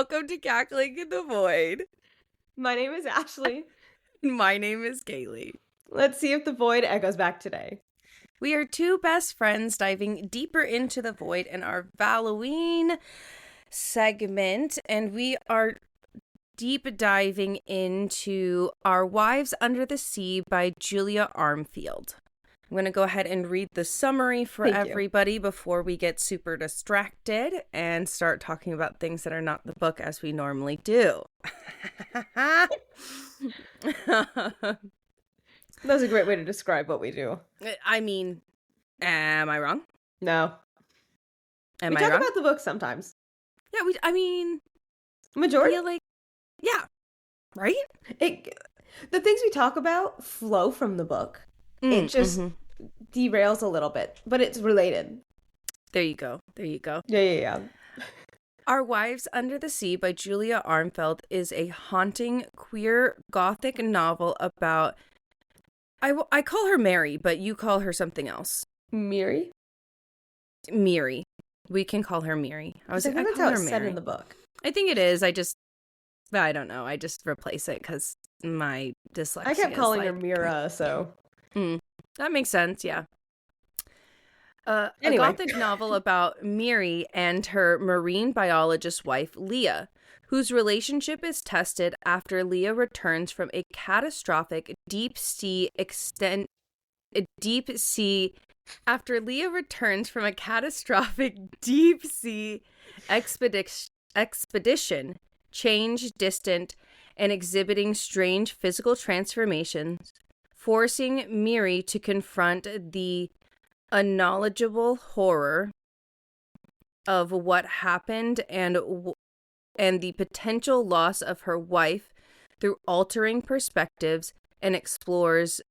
Welcome to Cackling in the Void. My name is Ashley. My name is Kaylee. Let's see if the void echoes back today. We are two best friends diving deeper into the void in our Halloween segment, and we are deep diving into Our Wives Under the Sea by Julia Armfield. I'm going to go ahead and read the summary for everybody before we get super distracted and start talking about things that are not the book as we normally do. That's a great way to describe what we do. I mean, am I wrong? No. Am we I talk wrong? about the book sometimes. Yeah, Majority? I feel like, yeah, right? The things we talk about flow from the book. It just derails a little bit, but it's related. There you go. Yeah. Our Wives Under the Sea by Julia Armfield is a haunting queer gothic novel about, I call her Mary, but you call her something else. Miri? Miri. We can call her Miri. I think that's how it's said in the book. I think it is. I don't know. I just replace it because my dyslexia. I kept calling her Mira, so. That makes sense, yeah. Anyway. A gothic novel about Miri and her marine biologist wife, Leah, whose relationship is tested after Leah returns from a catastrophic deep sea expedition changed, distant, and exhibiting strange physical transformations, forcing Miri to confront the unknowledgeable horror of what happened and the potential loss of her wife through altering perspectives and explorations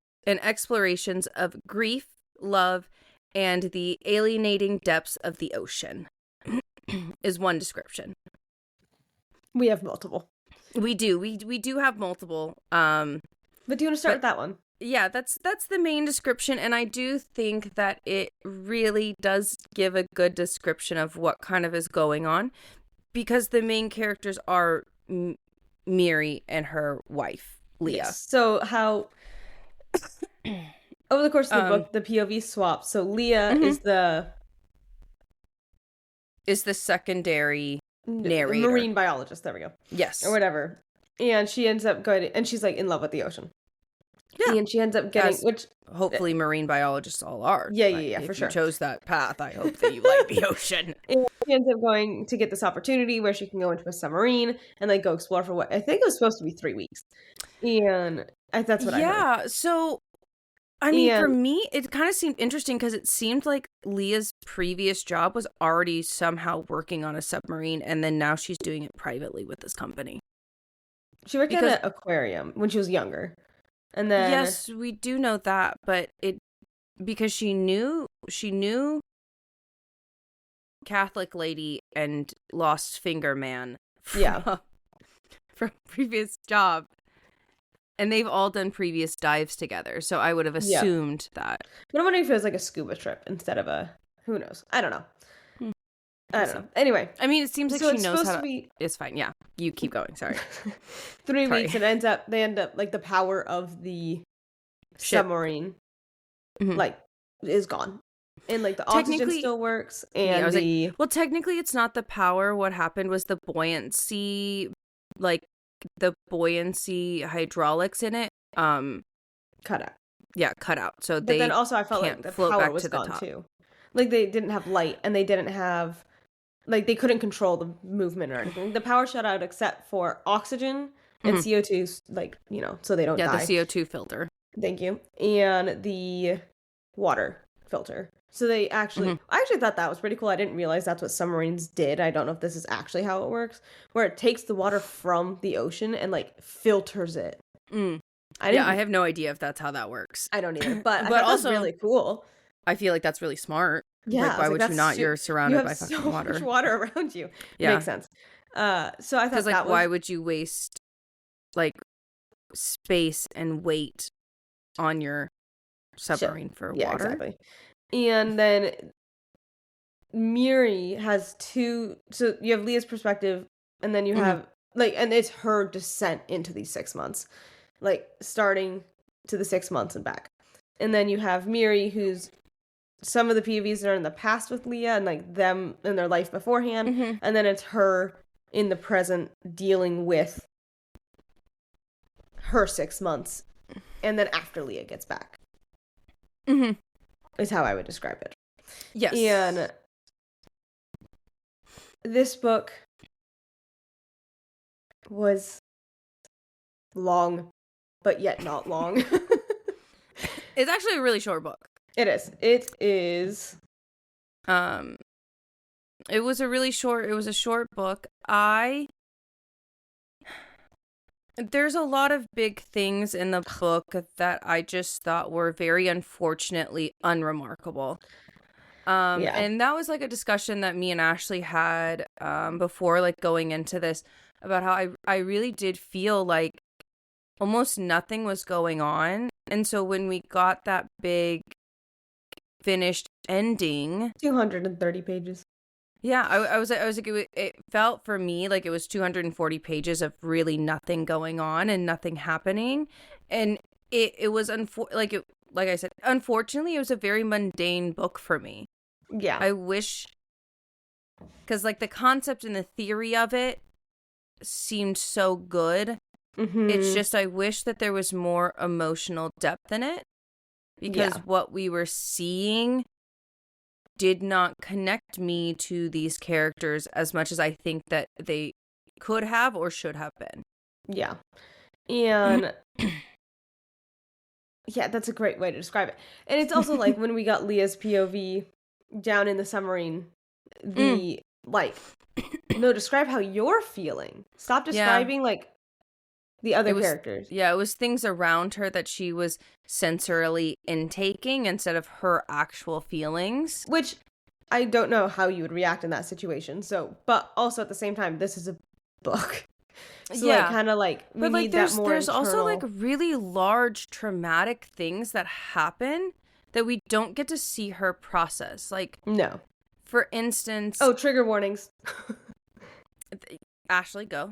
of grief, love, and the alienating depths of the ocean is one description. We have multiple. We do. We do have multiple. But do you want to start with that one? Yeah, that's the main description, and I do think that it really does give a good description of what kind of is going on, because the main characters are Miri and her wife, Leah. Yes. So how over the course of the book, the POV swaps. So Leah is the secondary narrator, marine biologist. There we go. Yes, or whatever, and she ends up going, and she's like in love with the ocean. Yeah, and she ends up getting, which hopefully marine biologists all are. Yeah, for sure. If you chose that path, I hope that you like the ocean. And she ends up going to get this opportunity where she can go into a submarine and like go explore for what I think it was supposed to be 3 weeks, and that's what I heard. Yeah, so I mean, for me, it kind of seemed interesting because it seemed like Leah's previous job was already somehow working on a submarine, and then now she's doing it privately with this company. She worked at an aquarium when she was younger. And then yes, we do know that, but because she knew Catholic lady and lost finger man from previous job, and they've all done previous dives together, so I would have assumed that. But I'm wondering if it was like a scuba trip instead of a, who knows? I don't know. I don't know. Anyway. I mean, it seems like she knows how to be... It's fine. Yeah. You keep going. Sorry. 3 weeks, and they end up, like, the power of the submarine, like, is gone. And, like, the oxygen still works, and technically it's not the power. What happened was the buoyancy, like, the buoyancy hydraulics in it, cut out. Yeah, cut out. So but then also I felt like the power was gone, too. Like, they didn't have light, and they didn't have... Like, they couldn't control the movement or anything. The power shut out except for oxygen and CO2, like, so they don't die. Yeah, the CO2 filter. Thank you. And the water filter. So they actually... I actually thought that was pretty cool. I didn't realize that's what submarines did. I don't know if this is actually how it works. Where it takes the water from the ocean and, like, filters it. I have no idea if that's how that works. I don't either. But I thought also really cool. I feel like that's really smart. Yeah, like, why would you not? You're surrounded by fucking water. You have so much water around you. Yeah, makes sense. So I thought that was... why would you waste like space and weight on your submarine for water? Yeah, exactly. And then Miri has two. So you have Leah's perspective And then you have, like, and it's her descent into these 6 months, like, starting to the 6 months and back. And then you have Miri, who's some of the POVs are in the past with Leah and, like, them in their life beforehand. And then it's her in the present dealing with her 6 months. And then after Leah gets back. Is how I would describe it. Yes. And this book was long, but yet not long. It's actually a really short book. It is. It is. It was a short book. There's a lot of big things in the book that I just thought were very unfortunately unremarkable. And that was like a discussion that me and Ashley had before, like, going into this, about how I really did feel like almost nothing was going on. And so when we got that big finished ending, 230 pages. Yeah, I was like, it felt for me like it was 240 pages of really nothing going on and nothing happening, and it was like I said, unfortunately, it was a very mundane book for me. Yeah, I wish, because like the concept and the theory of it seemed so good. It's just I wish that there was more emotional depth in it, because what we were seeing did not connect me to these characters as much as I think that they could have or should have been. Yeah. And yeah, that's a great way to describe it. And it's also like when we got Leah's POV down in the submarine, like, no, describe how you're feeling. Stop describing like the other characters. Yeah, it was things around her that she was sensorily intaking instead of her actual feelings. Which I don't know how you would react in that situation. So, but also at the same time, this is a book. So like kind of like we need that more there's internal... also like really large traumatic things that happen that we don't get to see her process. Like, no. For instance... Oh, trigger warnings. Ashley, go.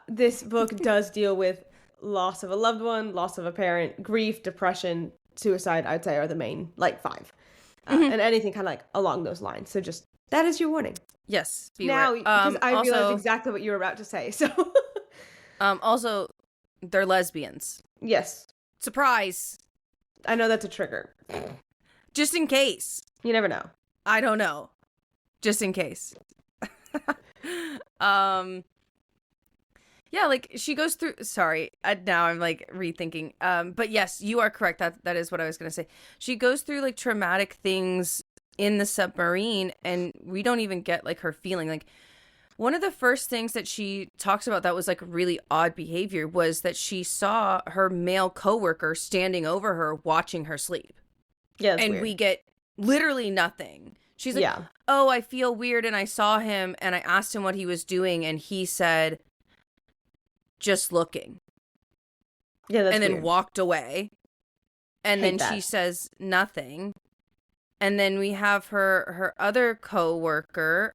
This book does deal with loss of a loved one, loss of a parent, grief, depression, suicide, I'd say, are the main, like, 5. And anything kind of like along those lines. So just, that is your warning. Yes. Now, because I realized exactly what you were about to say, so. Also, they're lesbians. Yes. Surprise. I know that's a trigger. Just in case. You never know. I don't know. Just in case. Yeah, like, she goes through... Sorry, now I'm, like, rethinking. But yes, you are correct. That is what I was going to say. She goes through, like, traumatic things in the submarine, and we don't even get, like, her feeling. Like, one of the first things that she talks about that was, like, really odd behavior was that she saw her male coworker standing over her, watching her sleep. Yeah, that's and weird. We get literally nothing. She's like, oh, I feel weird, and I saw him, and I asked him what he was doing, and he said... just looking. Yeah, that's and then weird. Walked away. And then that. She says nothing. And then we have her other coworker,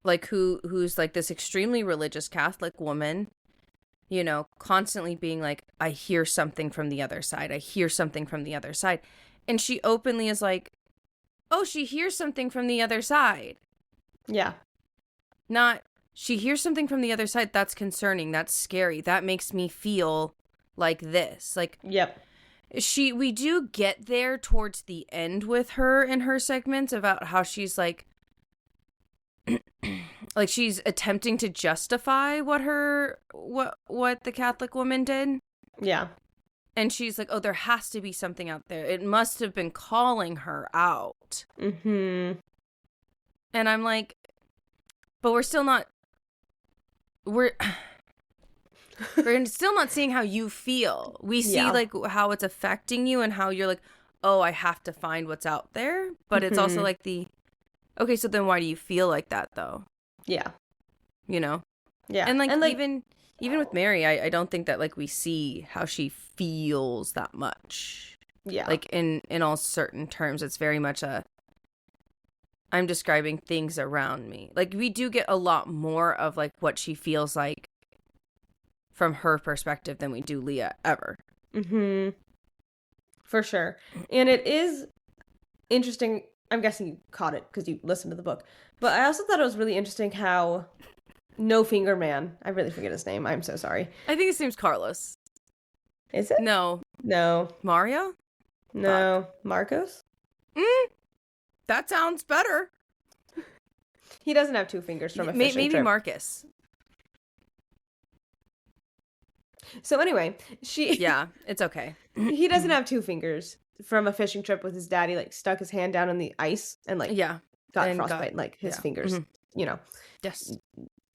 like who's like this extremely religious Catholic woman, you know, constantly being like, I hear something from the other side. I hear something from the other side. And she openly is like, oh, she hears something from the other side. Yeah. Not, she hears something from the other side. That's concerning. That's scary. That makes me feel like this. Like, yep. We do get there towards the end with her in her segments about how she's like, like she's attempting to justify what the Catholic woman did. Yeah. And she's like, oh, there has to be something out there. It must have been calling her out. Mm-hmm. And I'm like, but we're still not, we're still not seeing how you feel. We see like how it's affecting you and how you're like, oh, I have to find what's out there. But it's also like okay, so then why do you feel like that though? Yeah. You know? Yeah. And like even with Mary, I don't think that like we see how she feels that much. Yeah. Like in all certain terms, it's very much I'm describing things around me. Like, we do get a lot more of, like, what she feels like from her perspective than we do Leah ever. Mm-hmm. For sure. And it is interesting. I'm guessing you caught it because you listened to the book. But I also thought it was really interesting how No Finger Man, I really forget his name. I'm so sorry. I think his name's Carlos. Is it? No. No. Mario? No. Fuck. Marcos? That sounds better. He doesn't have 2 fingers from a fishing Maybe trip. Marcus. So anyway, Yeah, it's okay. He doesn't have 2 fingers from a fishing trip with his daddy, like stuck his hand down in the ice and like got frostbite, like his fingers, you know. Yes.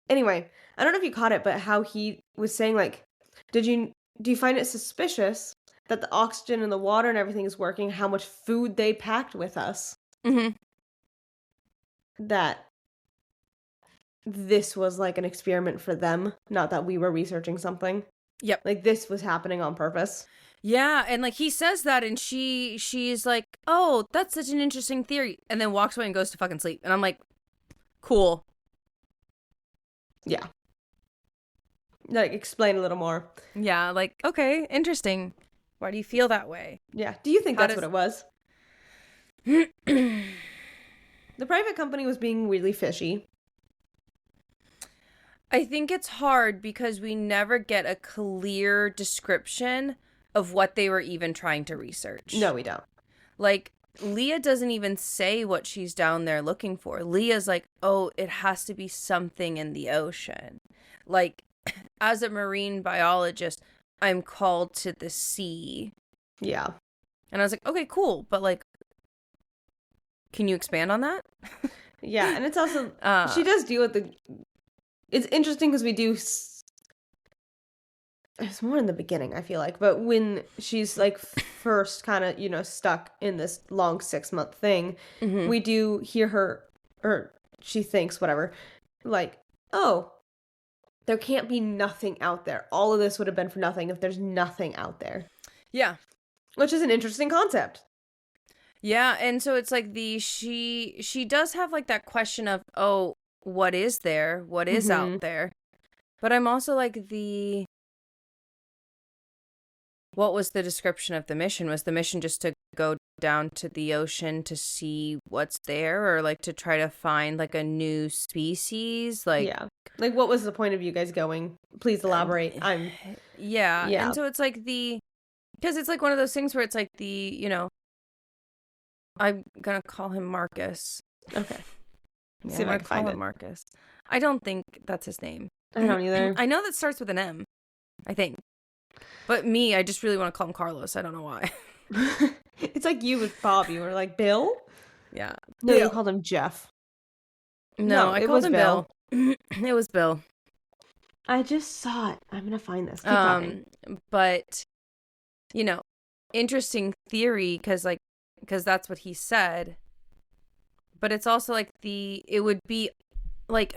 Anyway, I don't know if you caught it, but how he was saying like, do you find it suspicious that the oxygen and the water and everything is working, how much food they packed with us? Mm-hmm. That this was like an experiment for them, not that we were researching something. Yep. Like this was happening on purpose. Yeah, and like he says that and she's like, "Oh, that's such an interesting theory." And then walks away and goes to fucking sleep. And I'm like, "Cool." Yeah. Like explain a little more. Yeah, like, okay, interesting. Why do you feel that way? Yeah. Do you think that's what it was? The private company was being really fishy. I think it's hard because we never get a clear description of what they were even trying to research. No, we don't. Like, Leah doesn't even say what she's down there looking for. Leah's like, oh, it has to be something in the ocean. Like, as a marine biologist, I'm called to the sea. Yeah. And I was like, okay, cool. But, like, can you expand on that? Yeah, and it's also, she does deal with it's interesting because we do, it's more in the beginning, I feel like, but when she's like first kind of, you know, stuck in this long 6-month thing, we do hear her, or she thinks, whatever, like, oh, there can't be nothing out there. All of this would have been for nothing if there's nothing out there. Yeah. Which is an interesting concept. Yeah, and so it's like she does have like that question of, oh, what is there? What is out there? But I'm also like what was the description of the mission? Was the mission just to go down to the ocean to see what's there, or like to try to find like a new species? Like, yeah. Like, what was the point of you guys going? Please elaborate. Yeah. And so it's like because it's like one of those things where it's like you know, I'm gonna call him Marcus. Okay. Yeah, see if I can find it. Marcus. I don't think that's his name. I don't either. I know that starts with an M, I think. But I just really want to call him Carlos. I don't know why. It's like you with Bob. You were like, Bill? Yeah. No, you called him Jeff. No, I called him Bill. It was Bill. I just saw it. I'm gonna find this. Keep talking. But, you know, interesting theory because that's what he said. But it's also like it would be like,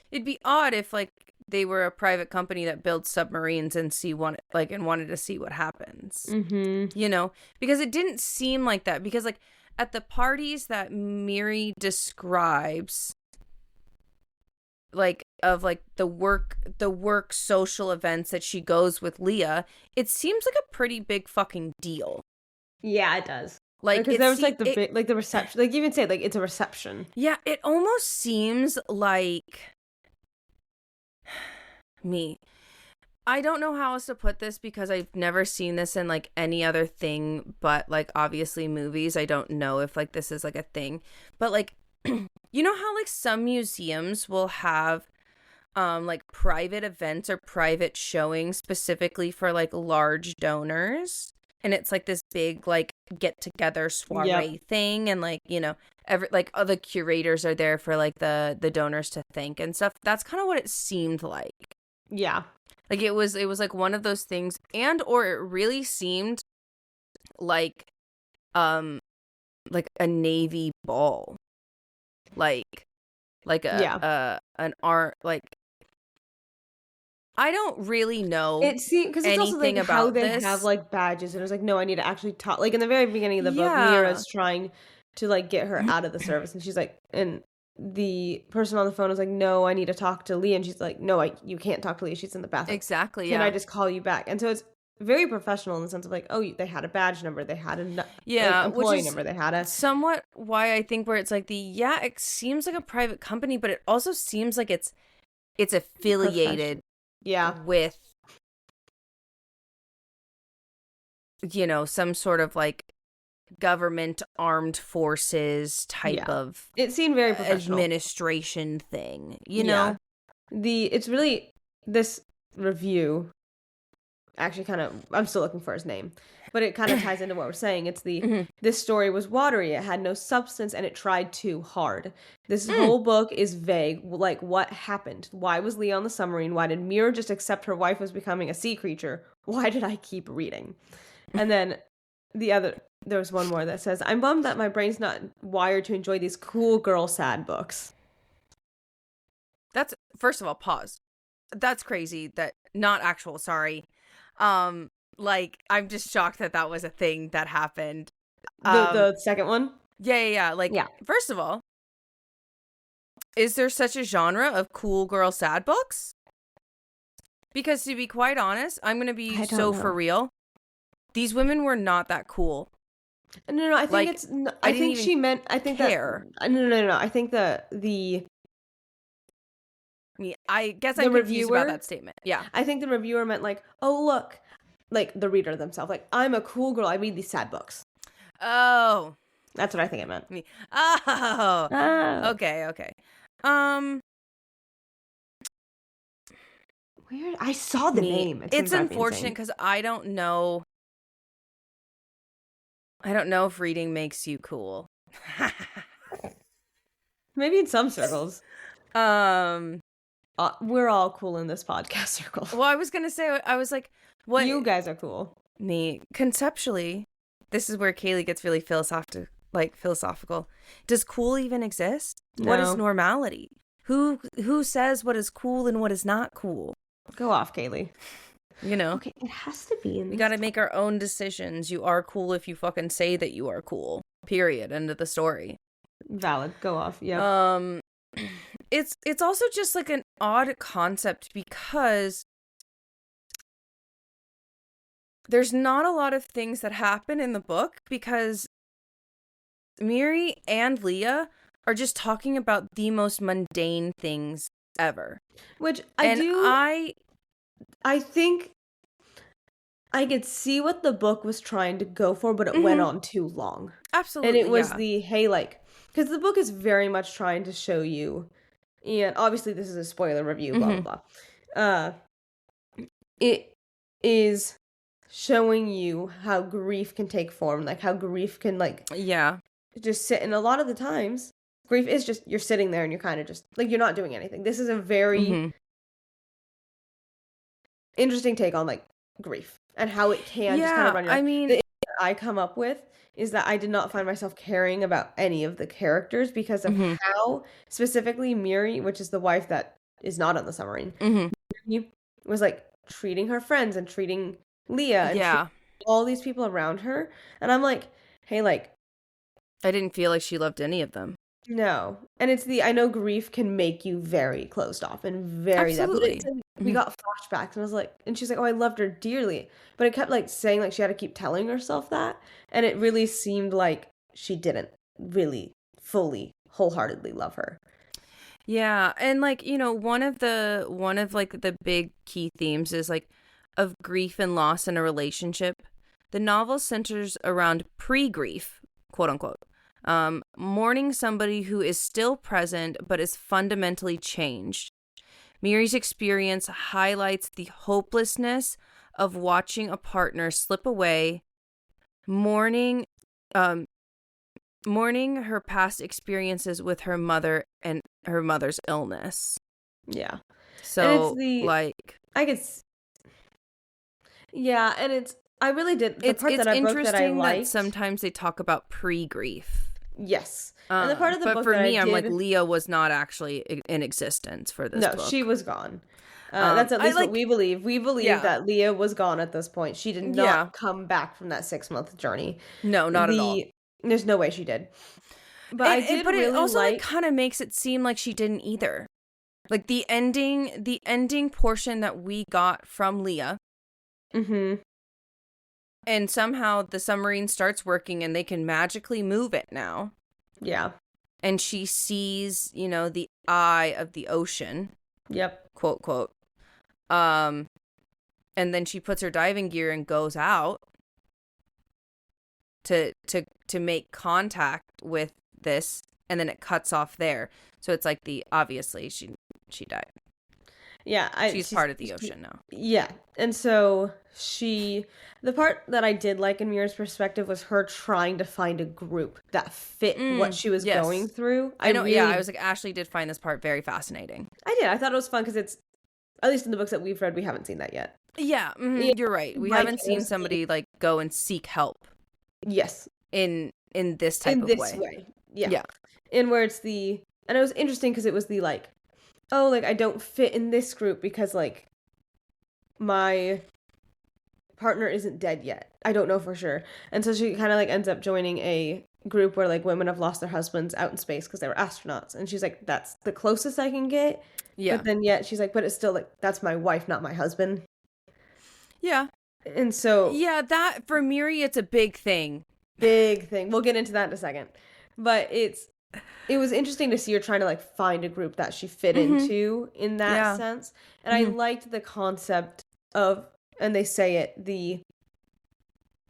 it'd be odd if like they were a private company that builds submarines and wanted to see what happens. You know, because it didn't seem like that. Because like at the parties that Miri describes, like of like the work social events that she goes with Leah, it seems like a pretty big fucking deal. Yeah, it does. Like, because there was like the reception, like you even say like it's a reception. Yeah, it almost seems like me. I don't know how else to put this because I've never seen this in like any other thing but like obviously movies. I don't know if like this is like a thing, but like you know how like some museums will have like private events or private showings specifically for like large donors, and it's like this big like get together soiree thing, and like, you know, like other curators are there for like the donors to thank and stuff. That's kind of what it seemed like. Yeah. Like it was like one of those things, and or it really seemed like a Navy ball. Like an art, like I don't really know. It seems because it's also like how they this. have like badges, and it was like, no, I need to actually talk. Like in the very beginning of the book, Mira's trying to like get her out of the service, and she's like, and the person on the phone was like, no, I need to talk to Leah, and she's like, no, you can't talk to Leah, she's in the bathroom. Exactly. Can I just call you back? And so it's very professional in the sense of like, oh, they had a badge number, they had a like, employee number, they had a somewhat why I think where it's like it seems like a private company, but it also seems like it's affiliated with, you know, some sort of like government armed forces type of it seemed very professional administration thing, you know. It's really, this review actually kind of, I'm still looking for his name, but it kind of ties into what we're saying. It's this story was watery, it had no substance, and it tried too hard. This whole book is vague, like what happened? Why was Leah on the submarine? Why did Mira just accept her wife was becoming a sea creature? Why did I keep reading? And then there was one more that says, I'm bummed that my brain's not wired to enjoy these cool girl sad books. That's, first of all, pause. That's crazy. That, not actual, sorry. Like, I'm just shocked that was a thing that happened. The second one? Yeah. Like, first of all, is there such a genre of cool girl sad books? Because to be quite honest, I'm going to be so for real. These women were not that cool. No, I think like, it's. I think she meant. I think care. No. I think I mean, I guess I'm confused about that statement. Yeah. I think the reviewer meant like, oh look, like the reader themselves, like I'm a cool girl. I read these sad books. Oh, that's what I think it meant. Okay. Weird. I saw the name. It's unfortunate because I don't know. I don't know if reading makes you cool. Maybe in some circles. We're all cool in this podcast circle. Well, I was gonna say, I was like, what? You guys are cool. Me, conceptually, this is where Kaylee gets really philosophical. Does cool even exist? No. What is normality? Who says what is cool and what is not cool? Go off, Kaylee. You know? Okay, it has to be in We gotta make our own decisions. You are cool if you fucking say that you are cool. Period. End of the story. Valid. Go off. Yeah. It's also just like an odd concept because there's not a lot of things that happen in the book because Miri and Leah are just talking about the most mundane things ever. Which I think I could see what the book was trying to go for, but it went on too long. Absolutely. And it was because the book is very much trying to show you, and obviously this is a spoiler review, blah, blah, blah. It is showing you how grief can take form, like how grief can just sit, and a lot of the times grief is just you're sitting there and you're kind of just like you're not doing anything. This is a very interesting take on like grief and how it can just kind of run your life. I mean, the issue that I come up with is that I did not find myself caring about any of the characters because of how specifically Miri, which is the wife that is not on the submarine, was like treating her friends and treating Leah and all these people around her. And I'm like, hey, like, I didn't feel like she loved any of them. No. And it's I know grief can make you very closed off and very absolutely. We got flashbacks and I was like, and she's like, oh, I loved her dearly. But it kept like saying like she had to keep telling herself that. And it really seemed like she didn't really fully, wholeheartedly love her. Yeah. And like, you know, one of like the big key themes is like of grief and loss in a relationship. The novel centers around pre-grief, quote unquote. Mourning somebody who is still present but is fundamentally changed. Miri's experience highlights the hopelessness of watching a partner slip away, mourning her past experiences with her mother and her mother's illness. Yeah. So, I really did. It's interesting that sometimes they talk about pre-grief. Yes. And the part of the book but for me, I'm like, Leah was not actually in existence for this book. No, she was gone. That's at least what we believe. We believe that Leah was gone at this point. She did not come back from that 6-month journey. No, not at all. There's no way she did. But I did really it also like kind of makes it seem like she didn't either. Like the ending portion that we got from Leah. Mm-hmm. And somehow the submarine starts working and they can magically move it now. Yeah. And she sees, the eye of the ocean. Yep. Quote, quote. And then she puts her diving gear and goes out to make contact with this, and then it cuts off there. So it's like obviously she died. Yeah, she's part of the ocean now. Yeah, and so the part that I did like in Mira's perspective was her trying to find a group that fit what she was going through. I know. Yeah, I was like, Ashley did find this part very fascinating. I did. I thought it was fun because it's, at least in the books that we've read, we haven't seen that yet. Yeah, you're right. We haven't seen somebody like go and seek help. Yes. In this type of way. Yeah. And where it's and it was interesting because it was like, oh, like I don't fit in this group because like my partner isn't dead yet. I don't know for sure. And so she kind of like ends up joining a group where like women have lost their husbands out in space because they were astronauts. And she's like, that's the closest I can get. Yeah. But then yet she's like, but it's still like, that's my wife, not my husband. Yeah. And so. Yeah, that for Miri, it's a big thing. Big thing. We'll get into that in a second. But it was interesting to see her trying to like find a group that she fit into in that sense. And I liked the concept of, and they say it, the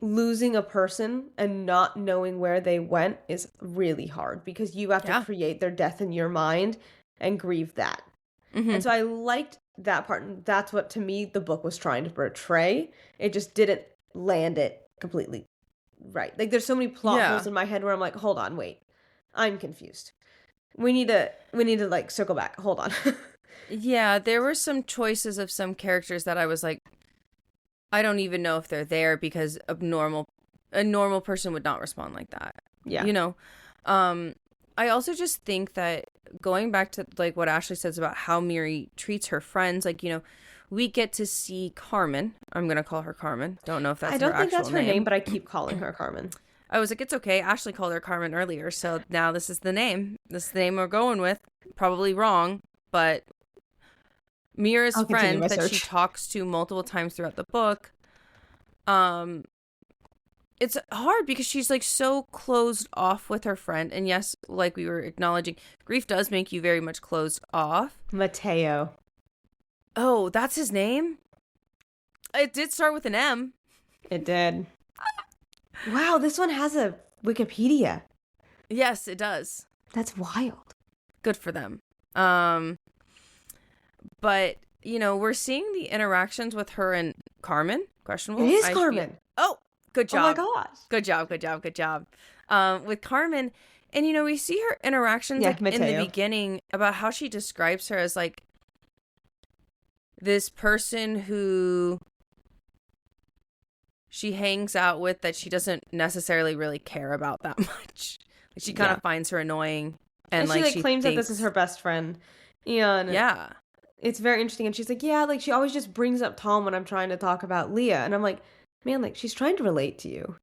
losing a person and not knowing where they went is really hard because you have to create their death in your mind and grieve that. And so I liked that part. And that's what, to me, the book was trying to portray. It just didn't land it completely right. Like there's so many plot holes in my head where I'm like, hold on, wait, I'm confused. We need to like circle back. Hold on. Yeah, there were some choices of some characters that I was like, I don't even know if they're there because a normal person would not respond like that. Yeah. I also just think that going back to like what Ashley says about how Miri treats her friends, like, we get to see Carmen. I'm going to call her Carmen. Don't know if that's her actual name. I don't think that's her name, but I keep calling her Carmen. I was like, it's okay. Ashley called her Carmen earlier, so now this is the name. This is the name we're going with. Probably wrong, but Mira's friend that she talks to multiple times throughout the book, it's hard because she's like so closed off with her friend. And yes, like we were acknowledging, grief does make you very much closed off. Mateo. Oh, that's his name? It did start with an M. It did. Wow, this one has a Wikipedia. Yes, it does. That's wild. Good for them. But, we're seeing the interactions with her and Carmen. Questionable. It is Carmen. Oh, good job. Oh my gosh. Good job. With Carmen. And, we see her interactions like in the beginning about how she describes her as like this person who she hangs out with that she doesn't necessarily really care about that much. Like she kind of finds her annoying. And like she claims that this is her best friend. And yeah. It's very interesting. And she's like, yeah, like she always just brings up Tom when I'm trying to talk about Leah. And I'm like, man, like she's trying to relate to you.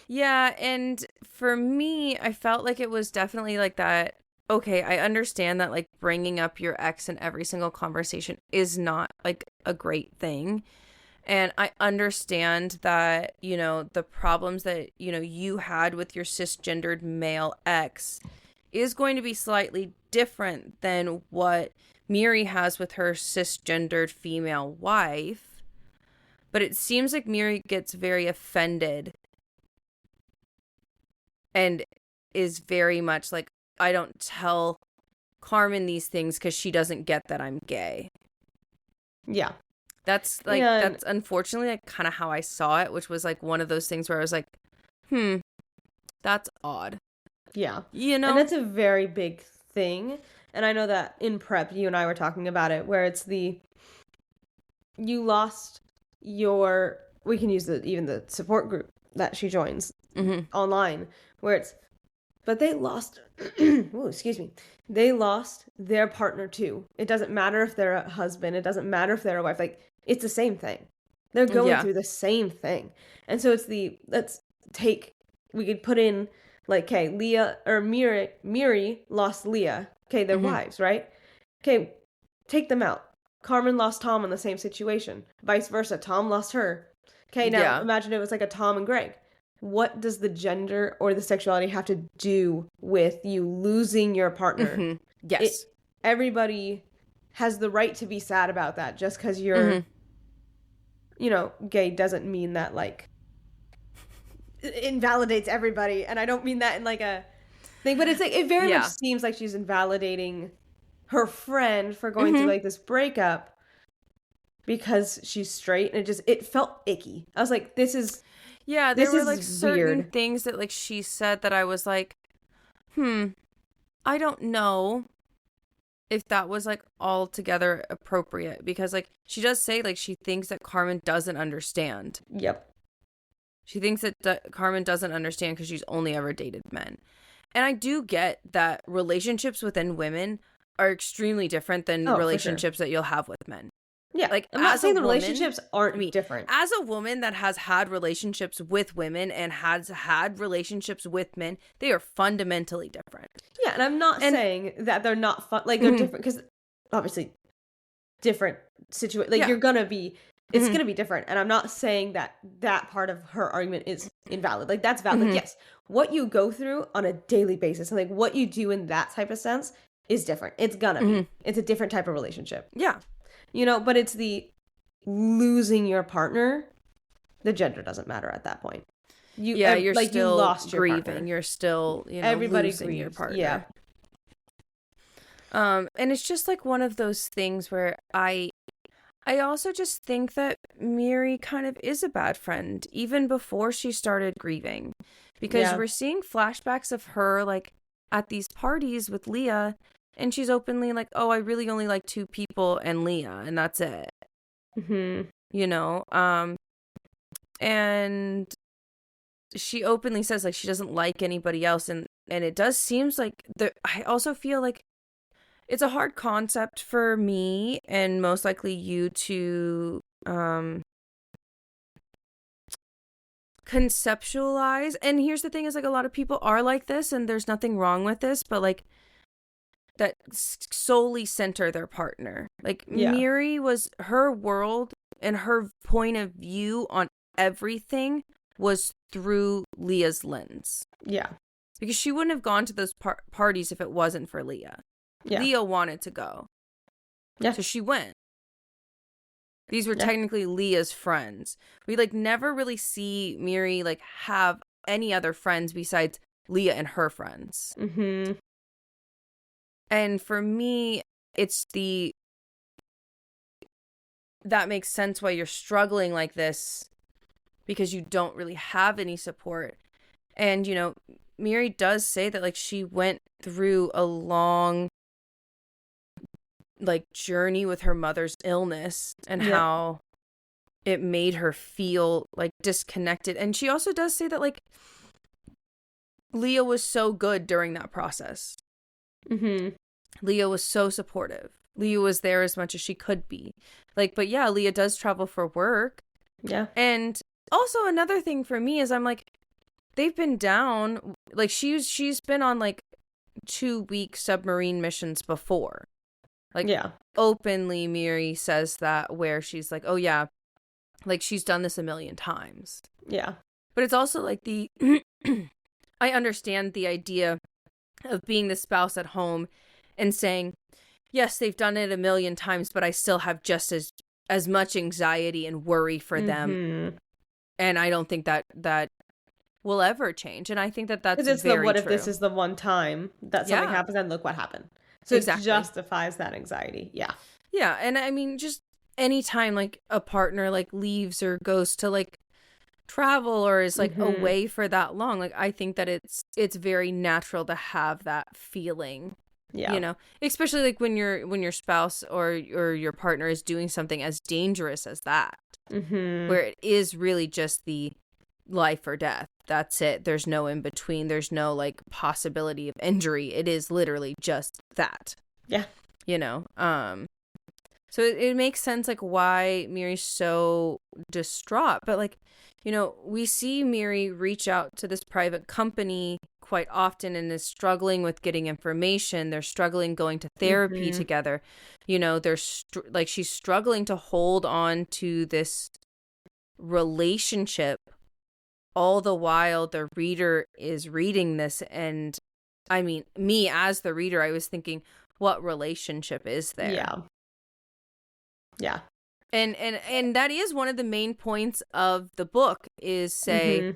Yeah. And for me, I felt like it was definitely like that. Okay, I understand that like bringing up your ex in every single conversation is not like a great thing. And I understand that, the problems that, you had with your cisgendered male ex is going to be slightly different than what Miri has with her cisgendered female wife. But it seems like Miri gets very offended and is very much like, I don't tell Carmen these things because she doesn't get that I'm gay. Yeah. That's like, that's unfortunately like kind of how I saw it, which was like one of those things where I was like, that's odd. Yeah. And that's a very big thing. And I know that in prep, you and I were talking about it, where it's you lost we can use even the support group that she joins online, where but they lost, they lost their partner too. It doesn't matter if they're a husband. It doesn't matter if they're a wife. Like, it's the same thing. They're going through the same thing. And so it's let's take we could put in like, okay, Leah or Miri lost Leah. Okay, they're wives, right? Okay, take them out. Carmen lost Tom in the same situation. Vice versa. Tom lost her. Okay, now imagine it was like a Tom and Greg. What does the gender or the sexuality have to do with you losing your partner? Yes. Everybody has the right to be sad about that. Just because you're, you know, gay doesn't mean that, like, it invalidates everybody. And I don't mean that in like a thing, but it's like, it very much seems like she's invalidating her friend for going through like this breakup because she's straight, and it felt icky. I was like, this is there were like certain things that like she said that I was like, I don't know if that was like altogether appropriate, because like she does say like she thinks that Carmen doesn't understand. Yep. She thinks that Carmen doesn't understand because she's only ever dated men. And I do get that relationships within women are extremely different than relationships that you'll have with men. Yeah, like I'm not saying the relationships aren't different. As a woman that has had relationships with women and has had relationships with men, they are fundamentally different. Yeah, and I'm not saying that they're not fun. Like, they're different because obviously different situation. Like, you're gonna be, it's gonna be different. And I'm not saying that that part of her argument is invalid. Like, that's valid. Like, yes, what you go through on a daily basis and like what you do in that type of sense is different. It's gonna be. It's a different type of relationship. Yeah. You know, but it's the losing your partner. The gender doesn't matter at that point. You're like, still you lost grieving. Your partner. You're still, you know, everybody losing grieves. your partner. Yeah. And it's just like one of those things where I also just think that Miri kind of is a bad friend, even before she started grieving, because we're seeing flashbacks of her like at these parties with Leah. And she's openly like, oh, I really only like 2 people and Leah, and that's it. You know? And she openly says, like, she doesn't like anybody else. And it does seems like, I also feel like it's a hard concept for me and most likely you to conceptualize. And here's the thing is, like, a lot of people are like this, and there's nothing wrong with this, but, like, that solely center their partner. Like, Miri was, her world and her point of view on everything was through Leah's lens. Yeah. Because she wouldn't have gone to those parties if it wasn't for Leah. Yeah. Leah wanted to go. Yeah. So she went. These were technically Leah's friends. We, like, never really see Miri, like, have any other friends besides Leah and her friends. And for me, it's that makes sense why you're struggling like this, because you don't really have any support. And, you know, Miri does say that, like, she went through a long, like, journey with her mother's illness and how it made her feel, like, disconnected. And she also does say that, like, Leah was so good during that process. Leah was so supportive. Leah was there as much as she could be. Like, but yeah, Leah does travel for work. Yeah. And also another thing for me is I'm like, they've been down, like, she's been on like 2-week submarine missions before. Like, openly Miri says that, where she's like, oh yeah, like, she's done this a million times. Yeah. But it's also like I understand the idea of being the spouse at home and saying, yes, they've done it a million times, but I still have just as much anxiety and worry for them. And I don't think that will ever change. And I think that's very true. Because it's what if this is the one time that something happens and look what happened. So it justifies that anxiety. Yeah. Yeah. And I mean, just anytime like a partner like leaves or goes to like travel or is like away for that long, like, I think that it's very natural to have that feeling. Yeah. You know, especially like when your spouse or your partner is doing something as dangerous as that, where it is really just the life or death. That's it. There's no in between. There's no like possibility of injury. It is literally just that. Yeah. You know, so it makes sense like why Miri's so distraught, but like we see Miri reach out to this private company quite often and is struggling with getting information. They're struggling going to therapy together. She's struggling to hold on to this relationship all the while the reader is reading this. And I mean, me as the reader, I was thinking, what relationship is there? Yeah. And that is one of the main points of the book is say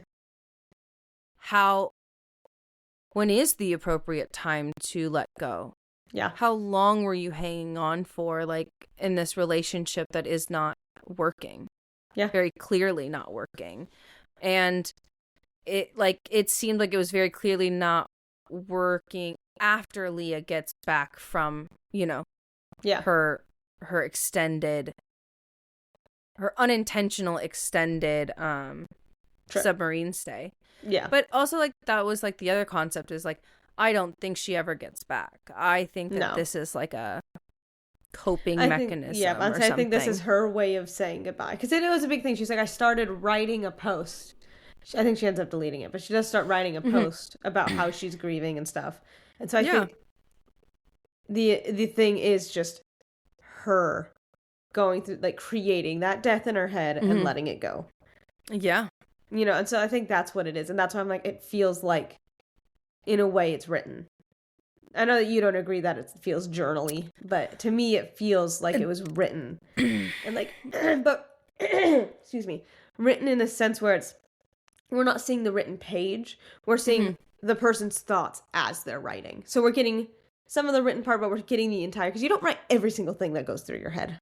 when is the appropriate time to let go? Yeah. How long were you hanging on for, like, in this relationship that is not working? Yeah. Very clearly not working. And it seemed like it was very clearly not working after Leah gets back from, her unintentional extended submarine stay. Yeah. But also, like, that was like the other concept is like, I don't think she ever gets back. I think that this is like a coping mechanism. I think this is her way of saying goodbye. Because it was a big thing. She's like, I started writing a post. I think she ends up deleting it, but she does start writing a post about how she's grieving and stuff. And so I think the thing is just her going through, like, creating that death in her head and letting it go. Yeah. And so I think that's what it is. And that's why I'm like, it feels like, in a way, it's written. I know that you don't agree that it feels journal-y, but to me, it feels like it was written. And like, but, excuse me, written in a sense where we're not seeing the written page. We're seeing the person's thoughts as they're writing. So we're getting some of the written part, but we're getting the entire, because you don't write every single thing that goes through your head.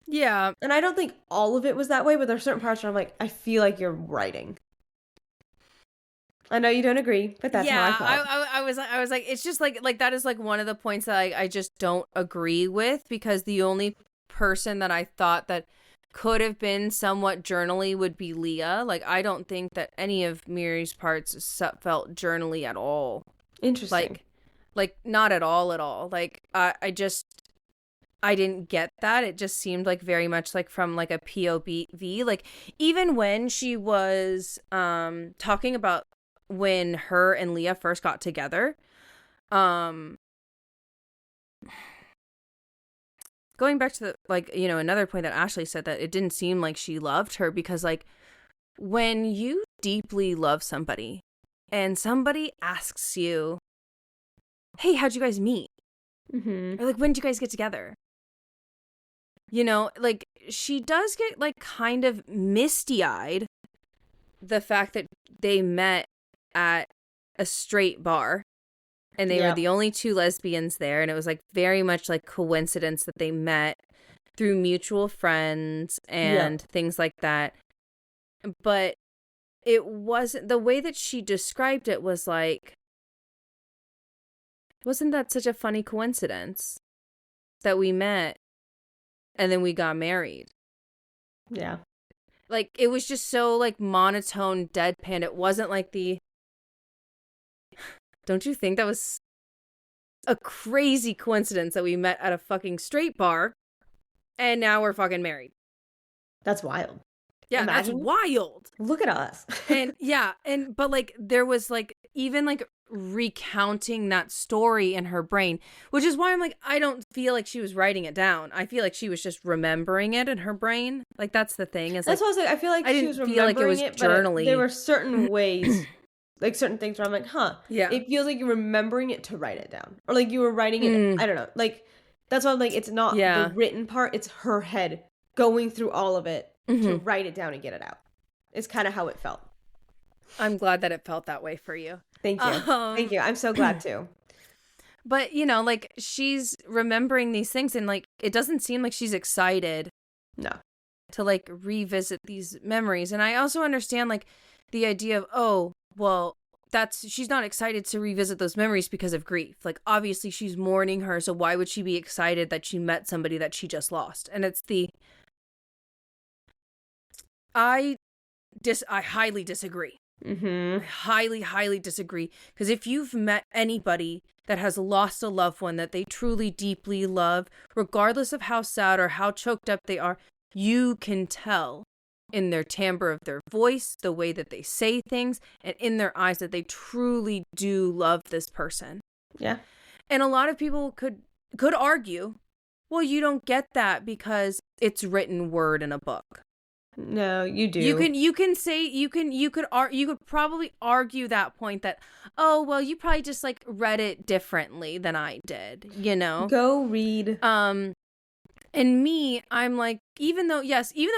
Yeah. And I don't think all of it was that way, but there are certain parts where I'm like, I feel like you're writing. I know you don't agree, but that's how I felt. I was like, it's just like that is like one of the points that I just don't agree with, because the only person that I thought that could have been somewhat journally would be Leah. Like, I don't think that any of Miri's parts felt journally at all. Interesting. Like not at all. Like, I didn't get that. It just seemed like very much like from like a POV. Like, even when she was talking about when her and Leah first got together, going back to the, like, another point that Ashley said, that it didn't seem like she loved her, because like when you deeply love somebody and somebody asks you, hey, how'd you guys meet? Or like, when did you guys get together? Like, she does get like kind of misty-eyed the fact that they met at a straight bar and they were the only two lesbians there, and it was like very much like coincidence that they met through mutual friends and things like that. But it wasn't, the way that she described it was like, wasn't that such a funny coincidence that we met and then we got married? Yeah. Like, it was just so like monotone, deadpan. It wasn't like don't you think that was a crazy coincidence that we met at a fucking straight bar and now we're fucking married? That's wild. Yeah, Imagine. That's wild. Look at us. But like there was like even like recounting that story in her brain, which is why I'm like, I don't feel like she was writing it down. I feel like she was just remembering it in her brain. Like, that's the thing. Is that's like, what I was like. I feel like she was remembering feel like it was journaling. There were certain ways, like certain things where I'm like, yeah, it feels like you're remembering it to write it down, or like you were writing it. I don't know. Like, that's why I'm like, it's not the written part. It's her head going through all of it to write it down and get it out. It's kind of how it felt. I'm glad that it felt that way for you. Thank you. Thank you. I'm so glad too. But, like, she's remembering these things and, like, it doesn't seem like she's excited. No. To, like, revisit these memories. And I also understand, like, the idea of, oh, well, she's not excited to revisit those memories because of grief. Like, obviously she's mourning her, so why would she be excited that she met somebody that she just lost? And it's I highly disagree. I highly, highly disagree. Because if you've met anybody that has lost a loved one that they truly, deeply love, regardless of how sad or how choked up they are, you can tell in their timbre of their voice, the way that they say things, and in their eyes that they truly do love this person. Yeah. And a lot of people could argue, well, you don't get that because it's written word in a book. No, you do. You could probably argue that point that, oh, well, you probably just like read it differently than I did, you know? Go read. And me, I'm like, even though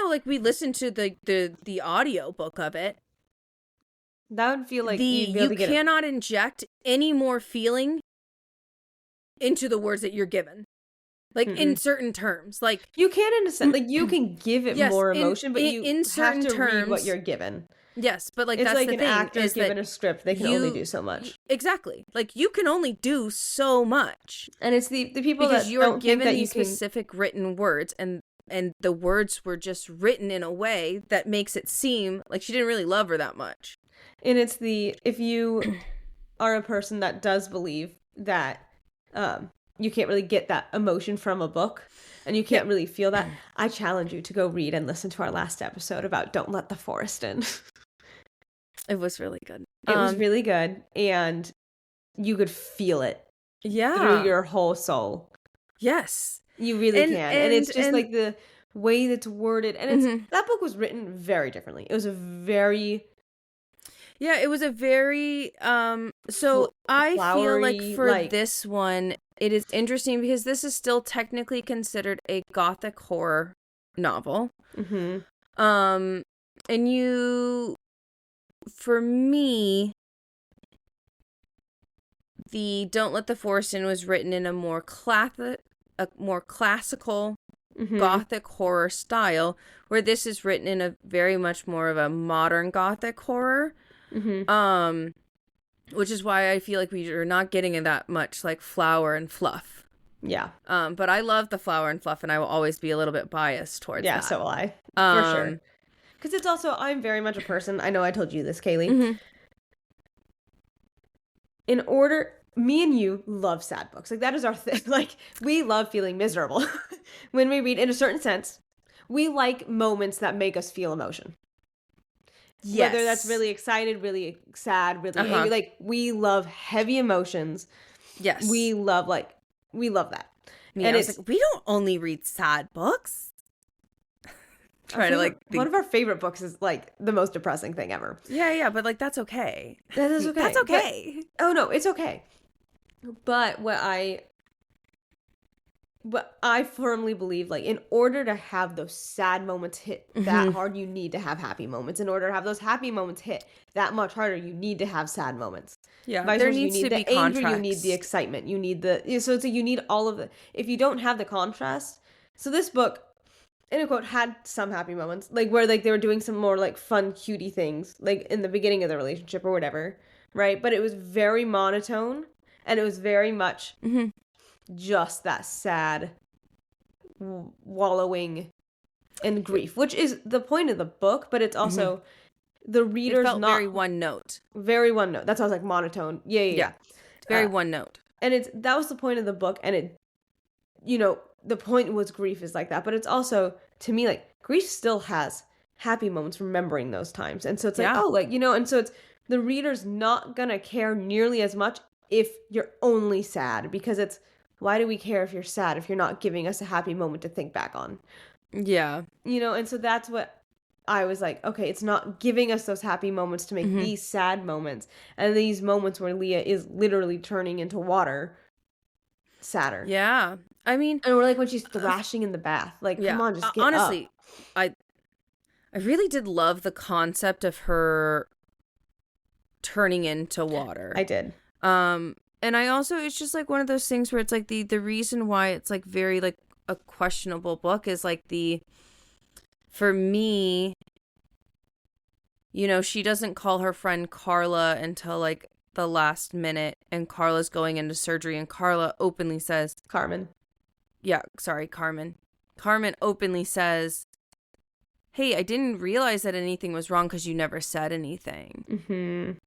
like we listened to the audio book of it, that would feel like you cannot inject any more feeling into the words that you're given. Like in certain terms, like you can in a sense, like you can give it more emotion, but you in certain have to terms, read what you're given. Yes, but like it's that's like the an thing, actor is given a script; they can only do so much. Exactly, like you can only do so much, and it's the people because that you're don't given think that these specific written words, and the words were just written in a way that makes it seem like she didn't really love her that much. And it's if you are a person that does believe that you can't really get that emotion from a book, and you can't really feel that, I challenge you to go read and listen to our last episode about Don't Let the Forest In. It was really good. It was really good, and you could feel it through your whole soul. Yes. You really can. And it's just like the way that's worded. And it's that book was written very differently. It was a very... Yeah, it was a very... so I feel like for this one, it is interesting because this is still technically considered a gothic horror novel. And for me, the Don't Let the Forest In was written in a more classical gothic horror style, where this is written in a very much more of a modern gothic horror. Which is why I feel like we are not getting that much like flower and fluff. Yeah. But I love the flower and fluff, and I will always be a little bit biased towards that. Yeah, so will I. For sure. Because it's also, I'm very much a person, I know I told you this, Kaylee. In order, me and you love sad books. Like, that is our thing. Like, we love feeling miserable when we read, in a certain sense. We like moments that make us feel emotion. Yes. Whether that's really excited, really sad, really angry. Like, we love heavy emotions. Yes. We love that. Yeah, and it's like, we don't only read sad books. One of our favorite books is like the most depressing thing ever. Yeah, but like that's okay. That is okay. That's okay. Oh no, it's okay. But what I firmly believe, like, in order to have those sad moments hit that hard, you need to have happy moments. In order to have those happy moments hit that much harder, you need to have sad moments. Yeah, there needs to be contrast. You need the excitement. You need you need all of the. If you don't have the contrast, so this book, in a quote, had some happy moments, like where like they were doing some more like fun, cutie things, like in the beginning of the relationship or whatever, right? But it was very monotone, and it was very much just that sad wallowing in grief, which is the point of the book, but it's also the reader's it felt not very one note. Very one note. That's why I was like monotone. Yeah. It's very one note. And that was the point of the book, and it, the point was grief is like that, but it's also, to me, like, grief still has happy moments, remembering those times. And so it's like, and so it's, the reader's not gonna care nearly as much if you're only sad, because it's, why do we care if you're sad if you're not giving us a happy moment to think back on? Yeah. And so that's what I was like, okay, it's not giving us those happy moments to make these sad moments. And these moments where Leah is literally turning into water sadder. Yeah. I mean, and we're like when she's thrashing in the bath. Like, come on, just get honestly, up. I really did love the concept of her turning into water. I did. And I also, it's just like one of those things where it's like the reason why it's like very like a questionable book is like for me, she doesn't call her friend Carla until like the last minute, and Carla's going into surgery, and Carla openly says, Carmen. Yeah, sorry, Carmen. Carmen openly says, hey, I didn't realize that anything was wrong because you never said anything.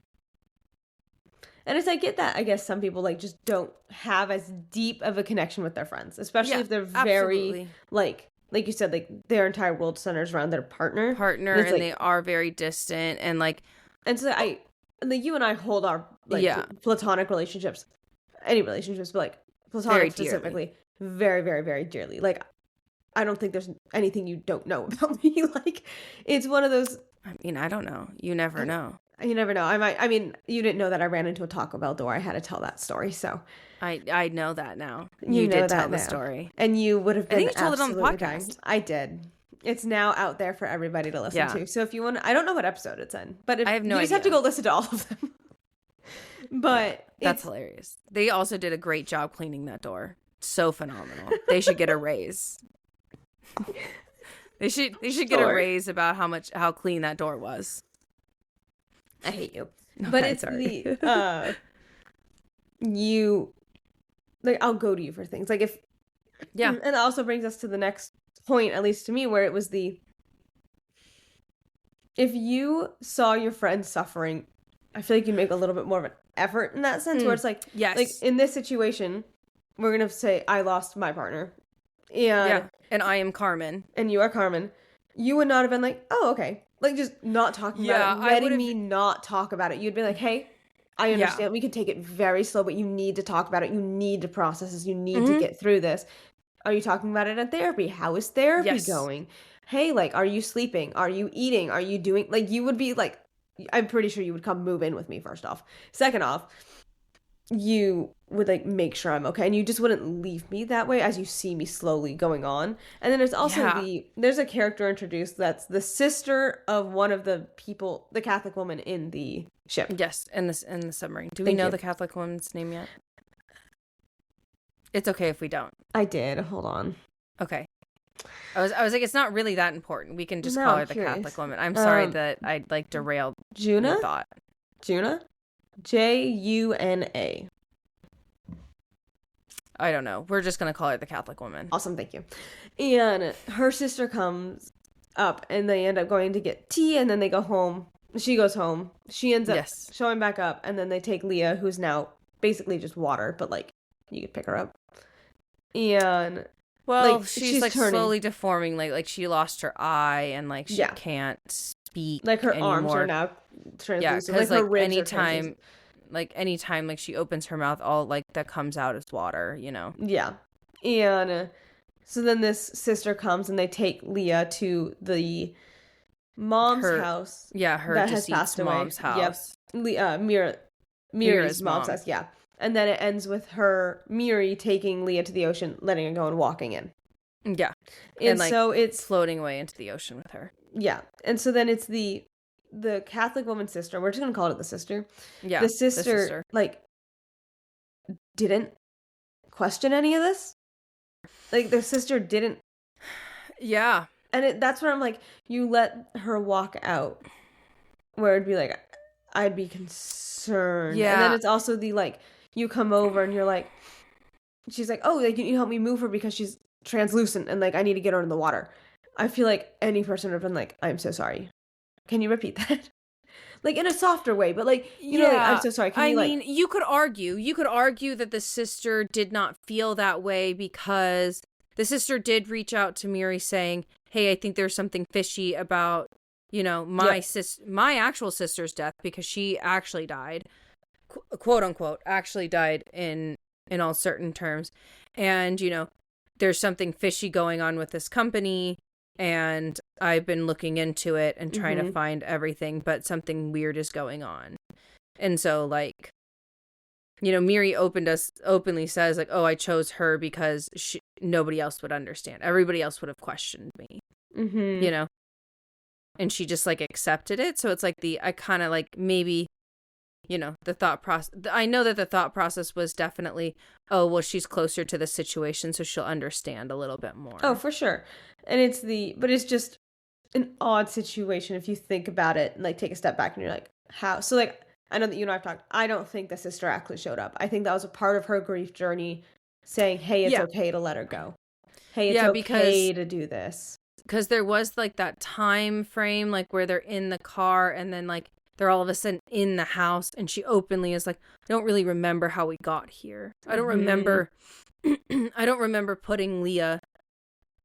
And it's, I get that, I guess some people, like, just don't have as deep of a connection with their friends, especially if they're very, like, like you said, like their entire world centers around their partner. And like, they are very distant, and like, and so you and I hold our like platonic relationships, any relationships, but like platonic very specifically, very, very, very dearly. Like, I don't think there's anything you don't know about me. Like, it's one of those. I mean, I don't know. You never know. You never know. I mean, you didn't know that I ran into a Taco Bell door. I had to tell that story, so. I know that now. You did tell the story. And you would have been, I think you told it on the podcast. Dying. I did. It's now out there for everybody to listen to. So if you want, I don't know what episode it's in, but if, I have no you just idea. have to go listen to all of them. But that's hilarious. They also did a great job cleaning that door. So phenomenal. They should get a raise. They should get a raise about how clean that door was. I hate you. But it's the you, like, I'll go to you for things. Like, if and it also brings us to the next point, at least to me, where it was if you saw your friend suffering, I feel like you make a little bit more of an effort in that sense, where it's like, like in this situation, we're gonna say I lost my partner, and I am Carmen, and you are Carmen. You would not have been like, oh, okay, like just not talking about it, letting me not talk about it. You'd be like, hey, I understand. We can take it very slow, but you need to talk about it. You need to process this. You need to get through this. Are you talking about it in therapy? How is therapy going? Hey, like, are you sleeping? Are you eating? Are you doing, like, you would be like, I'm pretty sure you would come move in with me, first off. Second off, you would, like, make sure I'm okay. And you just wouldn't leave me that way as you see me slowly going on. And then there's also there's a character introduced that's the sister of one of the people, the Catholic woman in the ship. Yes, in the submarine. Do we know the Catholic woman's name yet? It's okay if we don't. I did. Hold on. Okay. I was like, it's not really that important. We can just call her the Catholic woman. I'm sorry that I like derailed your thought. Juna? Juna? I don't know. We're just gonna call her the Catholic woman. Awesome, thank you. And her sister comes up, and they end up going to get tea, and then they go home. She goes home. She ends up showing back up, and then they take Leah, who's now basically just water, but like you could pick her up. And like, she's like slowly deforming, like she lost her eye, and like she can't speak. Like her anymore. arms are now translucent. Yeah, because like, her ribs anytime like she opens her mouth, all like that comes out is water, you know. Yeah. And so then this sister comes, and they take Leah to the mom's house. Yeah, her that has passed away. Mom's house. Yep. Miri's mom's house. Yeah. And then it ends with Miri taking Leah to the ocean, letting her go, and walking in. Yeah. And like, so it's floating away into the ocean with her. Yeah. And so then it's the Catholic woman's sister. We're just going to call it the sister. Yeah. The sister, like, didn't question any of this. Like, the sister didn't. Yeah. And that's where I'm like, you let her walk out, where it'd be like, I'd be concerned. Yeah. And then it's also the, like, you come over and you're like, she's like, oh, like, you help me move her because she's translucent and like I need to get her in the water. I feel like any person would have been like, I'm so sorry. Can you repeat that? Like in a softer way, but like, you know, like, I'm so sorry. I mean, you could argue that the sister did not feel that way because the sister did reach out to Miri saying, hey, I think there's something fishy about, you know, my actual sister's death, because she actually died, quote unquote, actually died in all certain terms. And, you know, there's something fishy going on with this company, and I've been looking into it and trying to find everything, but something weird is going on. And so, like, you know, Miri openly says, like, oh, I chose her because nobody else would understand. Everybody else would have questioned me, you know? And she just, like, accepted it. So it's like I kind of, like, maybe, you know, the thought process. I know that the thought process was definitely, oh, well, she's closer to the situation, so she'll understand a little bit more. Oh, for sure. And but it's just an odd situation if you think about it and, like, take a step back and you're like, how? So, like, I know that you and I've talked. I don't think the sister actually showed up. I think that was a part of her grief journey, saying, hey, it's okay to let her go. Hey, it's okay to do this. Because there was, like, that time frame, like, where they're in the car and then, like, they're all of a sudden in the house, and she openly is like, I don't really remember how we got here. I don't remember putting Leah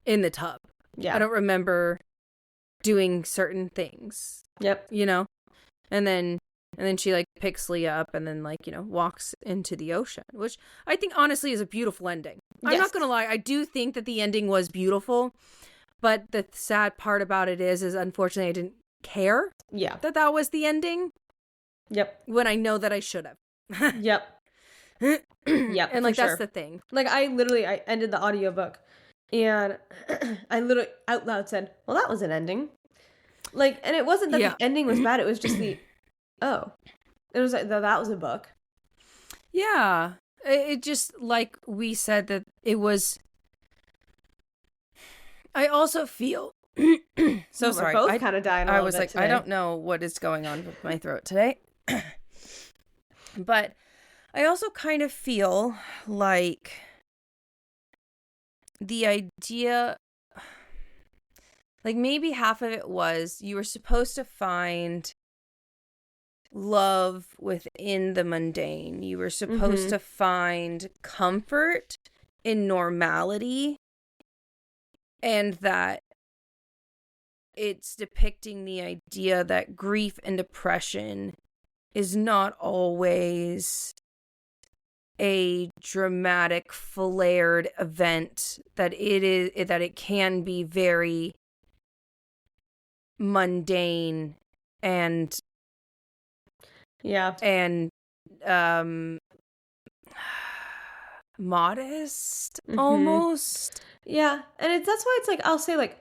in the tub. Yeah. I don't remember doing certain things. Yep. You know? And then she, like, picks Leah up and then, like, you know, walks into the ocean, which I think honestly is a beautiful ending. I'm not gonna lie, I do think that the ending was beautiful, but the sad part about it is unfortunately I didn't care that was the ending. Yep. When I know that I should have. Yep. Yep. And, like, that's the thing. Like, I ended the audiobook and I literally out loud said, well, that was an ending. Like, and it wasn't that the ending was bad, it was just it was like, that was a book. Yeah. It just, like we said, that it was, I also feel, so sorry. We're both kind of dying a little I was bit like, today. I don't know what is going on with my throat today. But I also kind of feel like the idea, like maybe half of it was you were supposed to find love within the mundane. You were supposed to find comfort in normality, and that it's depicting the idea that grief and depression is not always a dramatic flared event, that it can be very mundane and modest almost. Yeah, and that's why it's like, I'll say like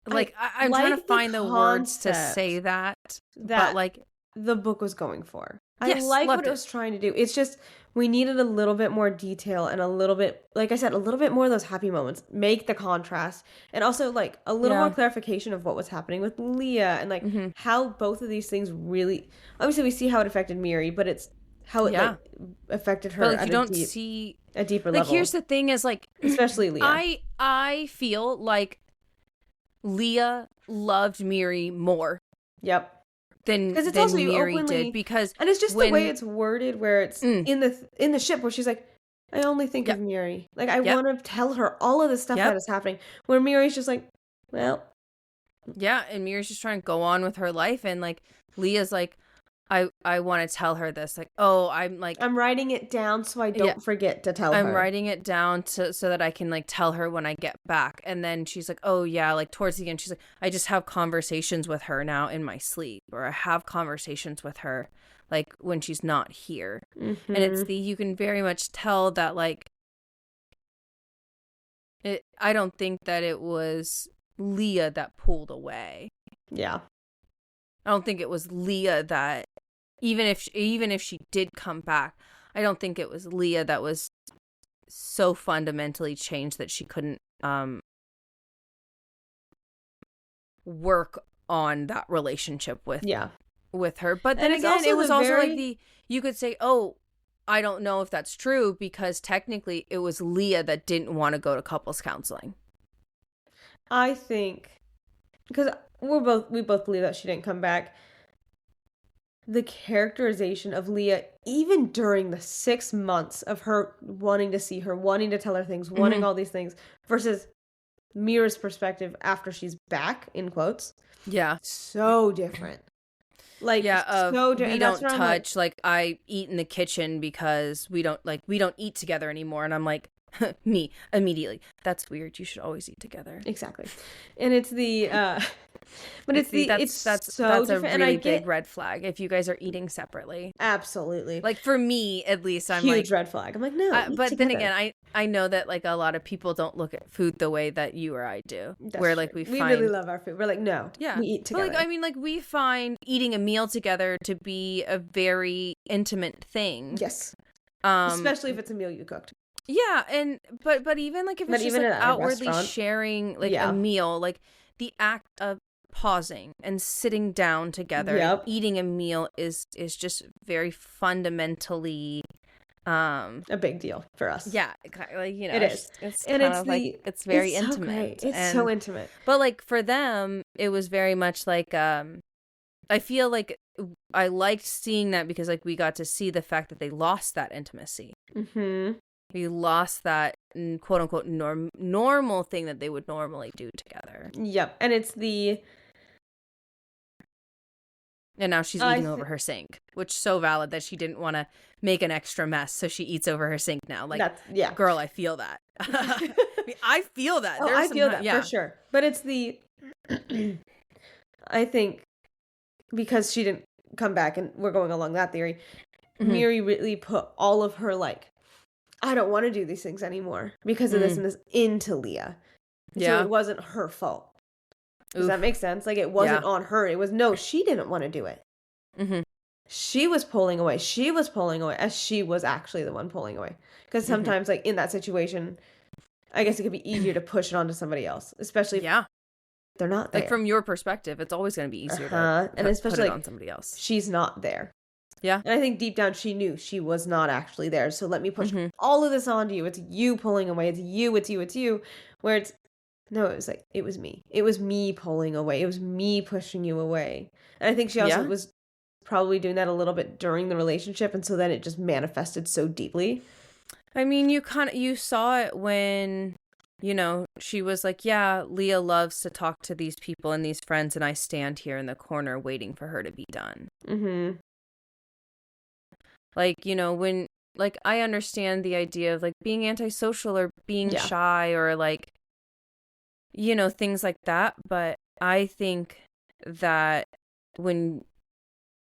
I'm trying to find the words to say that but like the book was going for. Yes, I like what it was trying to do. It's just we needed a little bit more detail and a little bit, like I said, a little bit more of those happy moments. Make the contrast, and also like a little more clarification of what was happening with Leah, and like how both of these things really. Obviously, we see how it affected Miri, but it's how it like, affected her. But like, at you don't see a deeper like, level. here's the thing: is like, especially Leah. I feel like Leah loved Miri more. Yep. Than it's also Miri did, because and it's just the way it's worded, where it's in the ship where she's like, I only think of Miri. Like, I want to tell her all of the stuff that is happening. Where Miri's just like, well, yeah, and Miri's just trying to go on with her life, and like Leah's like, I want to tell her this, like, oh, I'm writing it down so I don't forget to tell her. I'm writing it down so that I can like tell her when I get back. And then she's like, oh yeah, like towards the end she's like, I just have conversations with her now in my sleep, or I have conversations with her like when she's not here. And it's you can very much tell that like I don't think that it was Leah that pulled away. Yeah. I don't think it was Leah that, even if she did come back, I don't think it was Leah that was so fundamentally changed that she couldn't work on that relationship with her. But then again, it was also like you could say, oh, I don't know if that's true, because technically it was Leah that didn't want to go to couples counseling. I think, because we both believe that she didn't come back. The characterization of Leah, even during the 6 months of her wanting to see her, wanting to tell her things, wanting all these things, versus Mira's perspective after she's back, in quotes. Yeah. So different. Like, so different. We don't touch, like, I eat in the kitchen because we don't eat together anymore. And I'm like, me, immediately. That's weird. You should always eat together. Exactly. And it's the, but that's a really big red flag if you guys are eating separately. Absolutely. Like, for me, at least, I'm huge red flag. I'm like, no, but together. Then again, I know that like a lot of people don't look at food the way that you or I do. That's where true. Like we really love our food. We're like, no, we eat together. But like, I mean, like, we find eating a meal together to be a very intimate thing. Yes. Especially if it's a meal you cooked. Yeah, and but even like if it's just like outwardly sharing like a meal, like the act of pausing and sitting down together, eating a meal is just very fundamentally a big deal for us. Yeah, like, you know, it is. It's and it's like it's very intimate. It's so intimate. But like for them, it was very much like I feel like I liked seeing that because like we got to see the fact that they lost that intimacy. We lost that quote unquote normal thing that they would normally do together. Yep. And it's the... And now she's eating over her sink, which is so valid that she didn't want to make an extra mess, so she eats over her sink now. Like, yeah. Girl, I feel that. I mean, I feel that. I feel that, for sure. But it's the... I think because she didn't come back, and we're going along that theory, Miri really put all of her, like, I don't want to do these things anymore because of this and this into Leah. Yeah. So it wasn't her fault. Does that make sense? Like, it wasn't on her. It was, no, she didn't want to do it. She was pulling away. She was pulling away as she was actually the one pulling away. Because sometimes, like, in that situation, I guess it could be easier to push it onto somebody else, especially if they're not there. Like, from your perspective, it's always going to be easier to and especially, put it on somebody else. She's not there. Yeah. And I think deep down she knew she was not actually there. So let me push all of this onto you. It's you pulling away. It's you. Where it's, no, it was like, it was me. It was me pulling away. It was me pushing you away. And I think she also was probably doing that a little bit during the relationship. And so then it just manifested so deeply. I mean, you saw it when, you know, she was like, yeah, Leah loves to talk to these people and these friends, and I stand here in the corner waiting for her to be done. Like, you know, when, like, I understand the idea of, like, being antisocial or being shy or, like, you know, things like that. But I think that when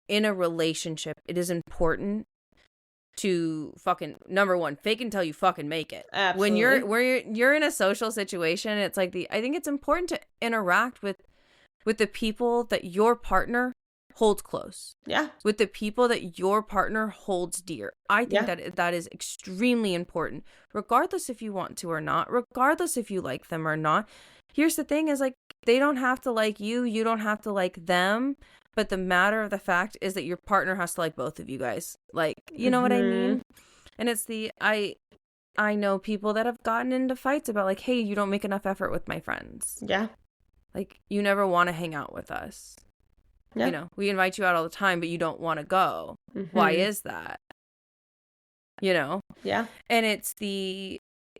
in a relationship, it is important to fucking, number one, fake until you fucking make it. Absolutely. When you're in a social situation, it's like I think it's important to interact with the people that your partner holds close. Yeah. With the people that your partner holds dear. I think that is extremely important, regardless if you want to or not, regardless if you like them or not. Here's the thing is, like, they don't have to like you. You don't have to like them. But the matter of the fact is that your partner has to like both of you guys. Like, you know what I mean? And it's I know people that have gotten into fights about, like, hey, you don't make enough effort with my friends. Yeah. Like, you never want to hang out with us. Yeah. You know, we invite you out all the time, but you don't want to go. Why is that? You know? Yeah. And it's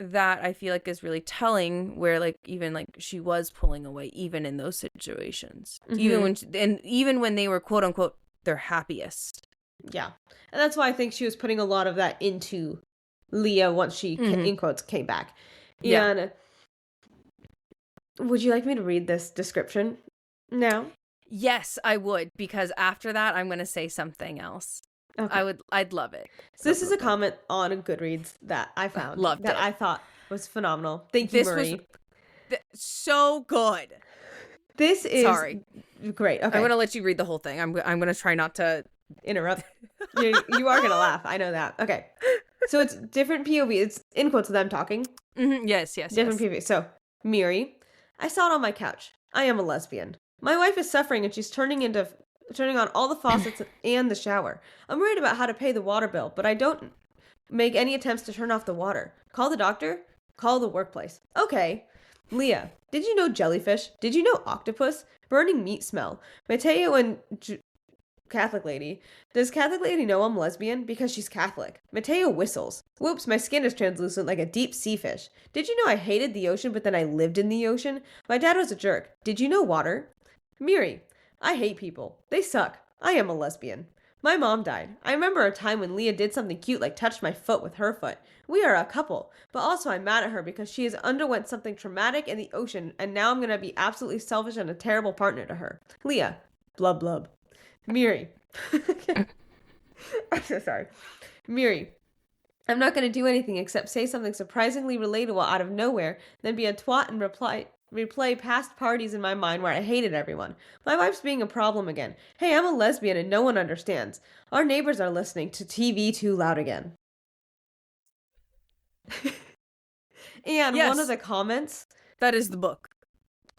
that I feel like is really telling, where, like, even, like, she was pulling away even in those situations. Even when they were, quote unquote, their happiest. Yeah. And that's why I think she was putting a lot of that into Leah once she, in quotes, came back. And would you like me to read this description now? Yes, I would, because after that, I'm going to say something else. Okay. I'd love it. So this is a comment on Goodreads that I found. Loved that it. I thought was phenomenal. Thank you, Marie. So good. This is great. Okay. I'm going to let you read the whole thing. I'm going to try not to interrupt. You are going to laugh. I know that. Okay. So it's different POV. It's in quotes them talking. Yes. Different POV. So, Miri, I saw it on my couch. I am a lesbian. My wife is suffering and she's turning on all the faucets and the shower. I'm worried about how to pay the water bill, but I don't make any attempts to turn off the water. Call the doctor? Call the workplace. Okay. Leah, did you know jellyfish? Did you know octopus? Burning meat smell. Mateo and Catholic lady. Does Catholic lady know I'm lesbian? Because she's Catholic. Mateo whistles. Whoops, my skin is translucent like a deep sea fish. Did you know I hated the ocean, but then I lived in the ocean? My dad was a jerk. Did you know water? Miri, I hate people. They suck. I am a lesbian. My mom died. I remember a time when Leah did something cute like touched my foot with her foot. We are a couple, but also I'm mad at her because she has underwent something traumatic in the ocean and now I'm going to be absolutely selfish and a terrible partner to her. Leah, blub blub. Miri. I'm so sorry. Miri, I'm not going to do anything except say something surprisingly relatable out of nowhere, then be a twat and replay past parties in my mind where I hated everyone. My wife's being a problem again. Hey, I'm a lesbian and no one understands. Our neighbors are listening to TV too loud again. And one of the comments... That is the book.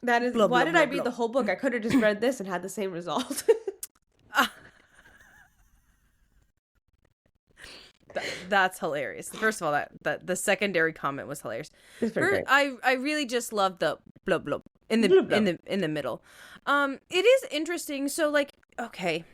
That is... Why did I read the whole book? I could have just read this and had the same result. That's hilarious. First of all, that the secondary comment was hilarious. I really just love the blub blub in the blub, blub. in the middle. It is interesting. So, like, okay,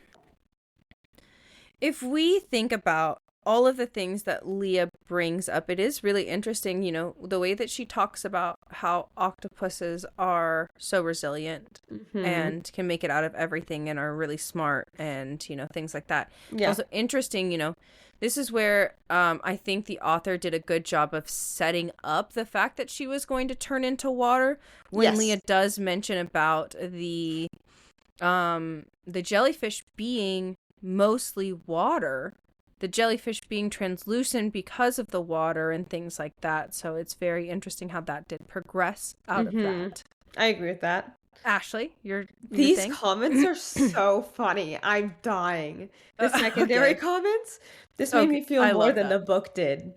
if we think about all of the things that Leah brings up, it is really interesting, you know, the way that she talks about how octopuses are so resilient and can make it out of everything and are really smart and, you know, things like that. Yeah. Also interesting, you know, this is where I think the author did a good job of setting up the fact that she was going to turn into water when Leah does mention about the jellyfish being mostly water. The jellyfish being translucent because of the water and things like that. So it's very interesting how that did progress out of that. I agree with that. Ashley, these comments are so funny. I'm dying. The secondary comments, this made me feel more than the book did.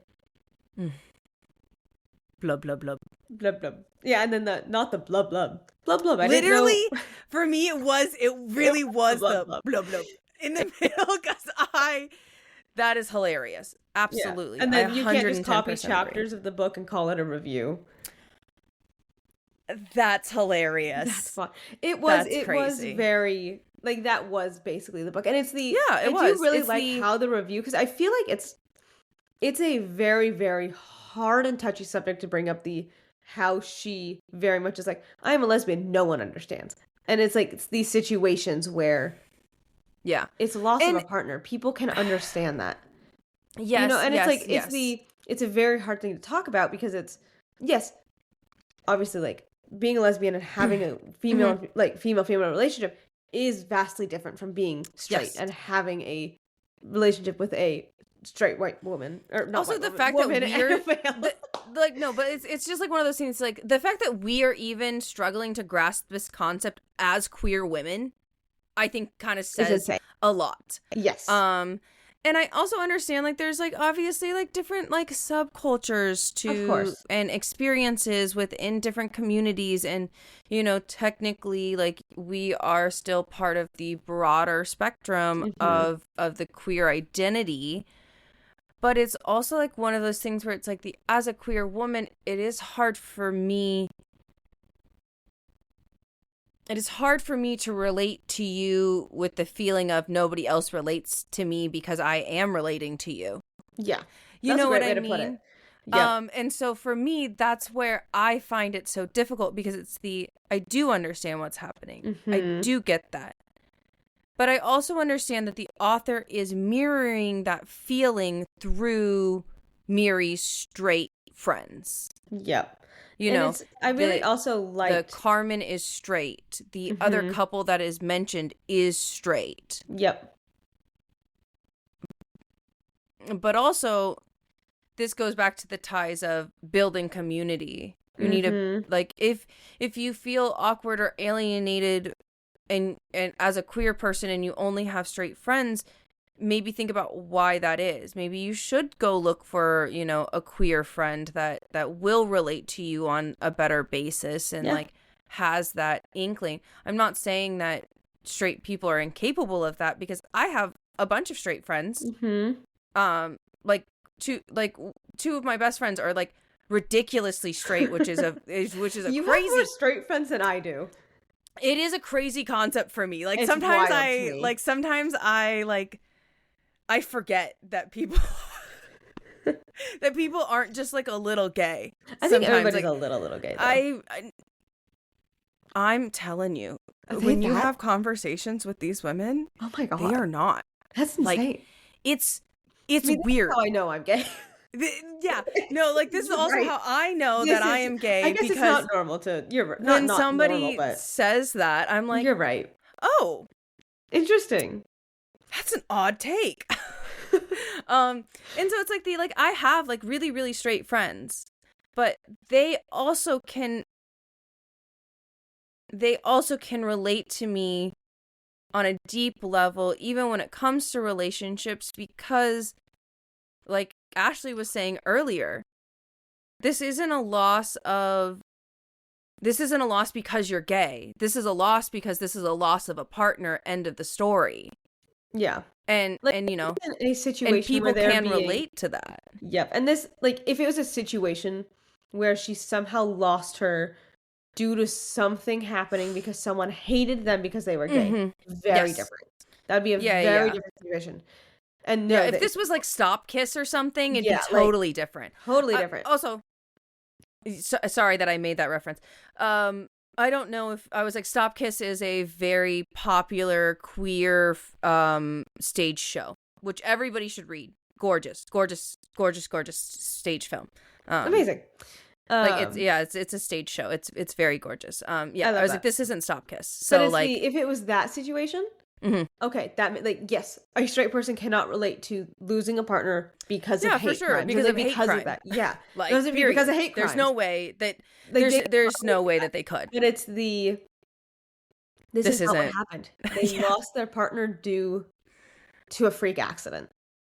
Blub, blub, blub. Blub, blub. Yeah, and then not the blub, blub. Blub, blub. Literally, for me, it really was the blub, blub in the middle because that is hilarious. Absolutely. Yeah. And then you can't just copy chapters of the book and call it a review. That's hilarious. That's fun. It was very, like, that was basically the book. And it's I do really like how the review, because I feel like it's a very, very hard and touchy subject to bring up, how she very much is like, I am a lesbian, no one understands. And it's like, it's these situations where it's loss of a partner. People can understand that. Yes. You know, and it's like, it's a very hard thing to talk about because it's, obviously, like, being a lesbian and having a female relationship is vastly different from being straight and having a relationship with a straight white woman. Or not also the fact that we're but it's just like one of those things, like the fact that we are even struggling to grasp this concept as queer women, I think kind of says a lot. Yes. And I also understand, like, there's, like, obviously, like, different, like, subcultures and experiences within different communities. And, you know, technically, like, we are still part of the broader spectrum of the queer identity. But it's also, like, one of those things where it's, like, as a queer woman, it is hard for me to relate to you with the feeling of nobody else relates to me because I am relating to you. Yeah. You know what I mean? Yeah. And so for me, that's where I find it so difficult because I do understand what's happening. I do get that. But I also understand that the author is mirroring that feeling through Miri's straight friends. Yep. You know, I really also like the Carmen is straight. The other couple that is mentioned is straight. Yep. But also, this goes back to the ties of building community. You need to, like, if you feel awkward or alienated and as a queer person and you only have straight friends, maybe think about why that is. Maybe you should go look for, you know, a queer friend that will relate to you on a better basis and like has that inkling. I'm not saying that straight people are incapable of that because I have a bunch of straight friends. Like two of my best friends are like ridiculously straight, which is a you crazy. have more straight friends than I do. It is a crazy concept for me. Like it's sometimes I forget that people aren't just like a little gay. I think everybody's a little gay, though. I'm telling you, when you have conversations with these women, oh my God, they are not. That's insane. Like, it's weird. That's how I know I'm gay. Yeah, no, like this is also how I know that I am gay. I guess because it's not normal to. You're when not somebody normal, but says that, I'm like, you're right. Oh, interesting. That's an odd take. And so it's like I have like really, really straight friends, but they also can relate to me on a deep level, even when it comes to relationships, because like Ashley was saying earlier, this isn't a loss because you're gay. This is a loss because this is a loss of a partner. End of the story. Yeah. And you know, in a situation and people where can relate to that. Yep. And this, like, if it was a situation where she somehow lost her due to something happening because someone hated them because they were gay, very different. That'd be a very different situation. And yeah, if this was like Stop Kiss or something, it'd be totally different. Totally different. Also, sorry that I made that reference. I don't know if I was like, Stop Kiss is a very popular queer stage show, which everybody should read. Gorgeous stage film. Amazing. Like it's a stage show. It's very gorgeous. I was like, this isn't Stop Kiss. So but like, if it was that situation, okay, that like yes, a straight person cannot relate to losing a partner because of hate for sure, crime. because of hate crime. Of that. Yeah, like because of hate crime. There's no way that there's no way that they could. But it's this is not what happened. They lost their partner due to a freak accident.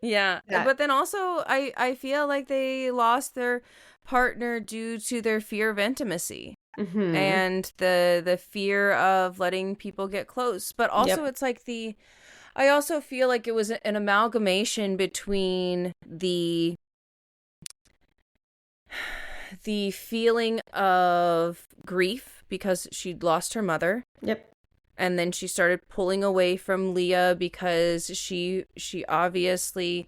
Yeah, but then also I feel like they lost their partner due to their fear of intimacy. And the fear of letting people get close. But also it's like I also feel like it was an amalgamation between the feeling of grief because she'd lost her mother. Yep. And then she started pulling away from Leah because she obviously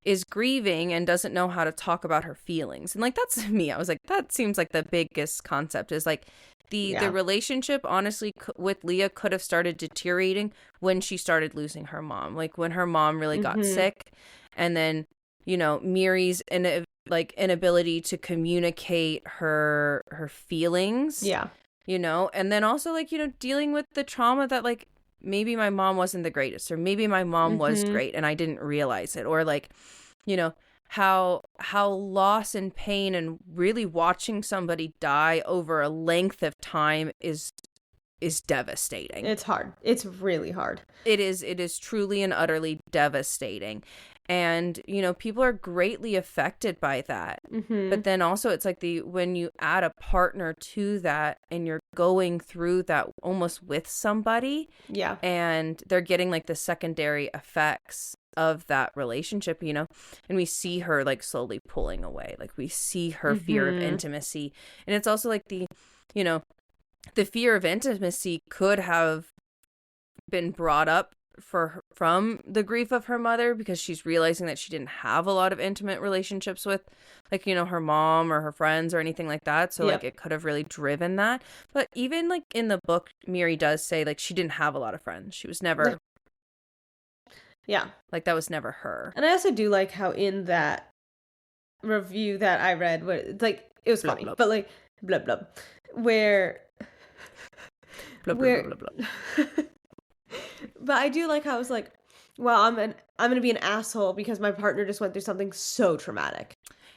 is grieving and doesn't know how to talk about her feelings. And like, that's me. I was like, that seems like the biggest concept is like the relationship, honestly, with Leah could have started deteriorating when she started losing her mom. Like when her mom really got sick, and then, Miri's inability to communicate her feelings. Yeah. And then also like, dealing with the trauma that like, maybe my mom wasn't the greatest, or maybe my mom was great and I didn't realize it, or like, how loss and pain and really watching somebody die over a length of time is devastating. It's hard. It's really hard. It is truly and utterly devastating. And, people are greatly affected by that. But then also it's like when you add a partner to that and you're going through that almost with somebody. Yeah. And they're getting like the secondary effects of that relationship, and we see her like slowly pulling away. Like we see her fear of intimacy. And it's also like the fear of intimacy could have been brought up from the grief of her mother, because she's realizing that she didn't have a lot of intimate relationships with like her mom or her friends or anything like that, so like it could have really driven that. But even like in the book, Miri does say like she didn't have a lot of friends. She was never like that was never her. And I also do like how in that review that I read, where like it was funny, but like blub blub, where blub blub blub blub. But I do like how I was like, well, I'm gonna be an asshole because my partner just went through something so traumatic.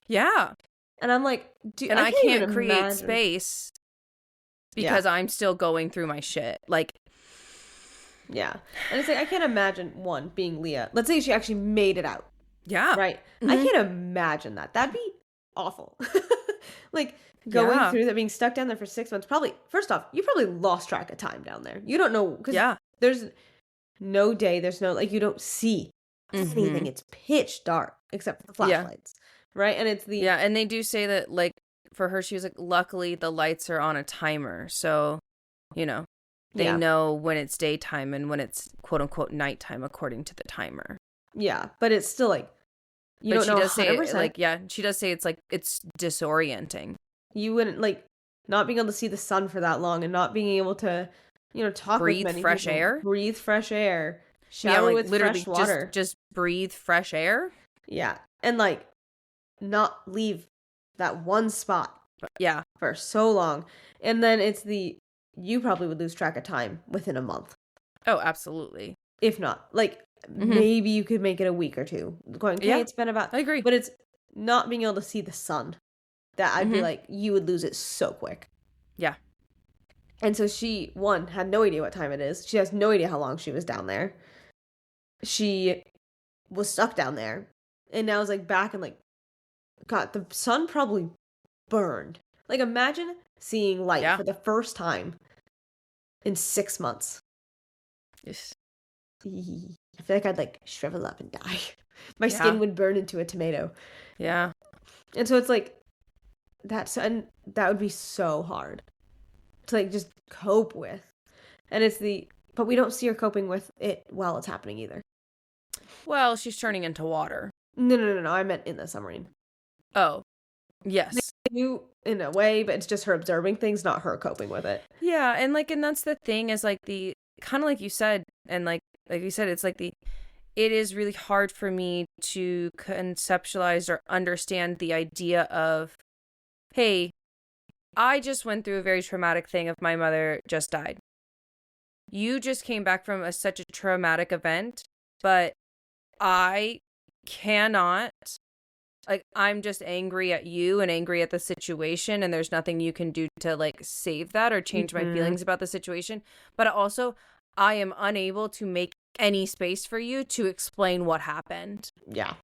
Yeah. And I'm like, I can't create space because I'm still going through my shit. Like, yeah. And it's like, I can't imagine one being Leah. Let's say she actually made it out. Yeah. Right. I can't imagine that. That'd be awful. Like going through that, being stuck down there for 6 months. Probably, first off, you probably lost track of time down there. You don't know, because there's no day, there's no, like, you don't see anything. It's pitch dark except for the flashlights. Right. And it's and they do say that like for her, she was like, luckily the lights are on a timer, so they know when it's daytime and when it's quote unquote nighttime according to the timer. Yeah, but it's still like you don't know. She does 100%. Say like she does say it's like it's disorienting. You wouldn't like not being able to see the sun for that long and not being able to talk breathe with many fresh people. air, breathe fresh air, shower with fresh water, just breathe fresh air. Yeah, and like not leave that one spot. Yeah, for so long, and then it's you probably would lose track of time within a month. Oh, absolutely. If not, like maybe you could make it a week or two. Going, okay, it's been about. I agree, but it's not being able to see the sun. That I'd be like, you would lose it so quick. Yeah. And so she, one, had no idea what time it is. She has no idea how long she was down there. She was stuck down there. And now is like back and like, God, the sun probably burned. Like imagine seeing light for the first time in 6 months. Yes. I feel like I'd like shrivel up and die. My skin would burn into a tomato. Yeah. And so it's like, and that would be so hard to like just cope with. And it's but we don't see her coping with it while it's happening either. Well, she's turning into water. No. I meant in the submarine. Oh, yes. You in a way, but it's just her observing things, not her coping with it. Yeah, and that's the thing is like the kind of like you said, and like you said, it's like it is really hard for me to conceptualize or understand the idea of, hey, I just went through a very traumatic thing of my mother just died. You just came back from such a traumatic event, but I cannot, like, I'm just angry at you and angry at the situation, and there's nothing you can do to, like, save that or change my feelings about the situation. But also, I am unable to make any space for you to explain what happened. Yeah.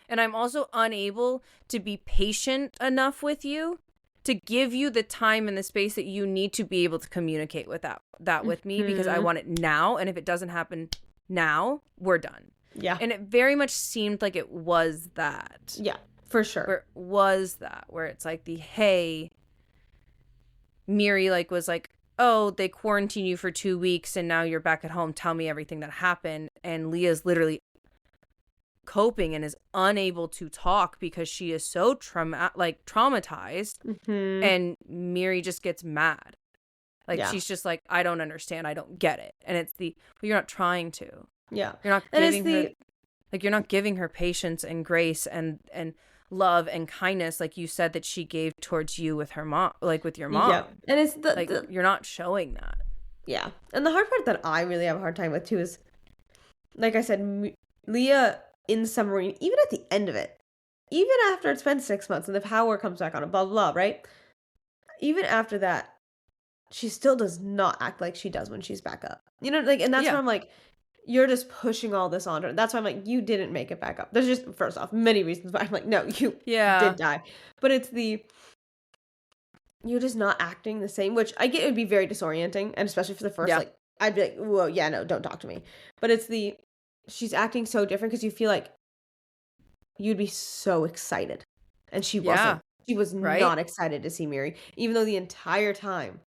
And I'm also unable to be patient enough with you to give you the time and the space that you need to be able to communicate with that with me, because I want it now. And if it doesn't happen now, we're done. Yeah. And it very much seemed like it was that. Yeah, for sure. Where it was that, where it's like hey, Miri like was like, oh, they quarantine you for 2 weeks and now you're back at home. Tell me everything that happened. And Leah's literally coping and is unable to talk because she is so traumatized. And Miri just gets mad. Like, she's just like, I don't understand. I don't get it. And it's well, you're not trying to. Yeah. You're not giving her, you're not giving her patience and grace and love and kindness like you said that she gave towards you with her mom, like with your mom. Yeah. And it's you're not showing that. Yeah. And the hard part that I really have a hard time with too is, like I said, Leah in the submarine, even at the end of it, even after it's been 6 months and the power comes back on and blah, blah, blah, right? Even after that, she still does not act like she does when she's back up. You know, like, and that's where I'm like, you're just pushing all this on her. That's why I'm like, you didn't make it back up. There's just, first off, many reasons why I'm like, no, you did die. But it's you're just not acting the same, which I get it would be very disorienting. And especially for the first, like, I'd be like, whoa, yeah, no, don't talk to me. But it's she's acting so different because you feel like you'd be so excited. And she wasn't. She was not excited to see Miri, even though the entire time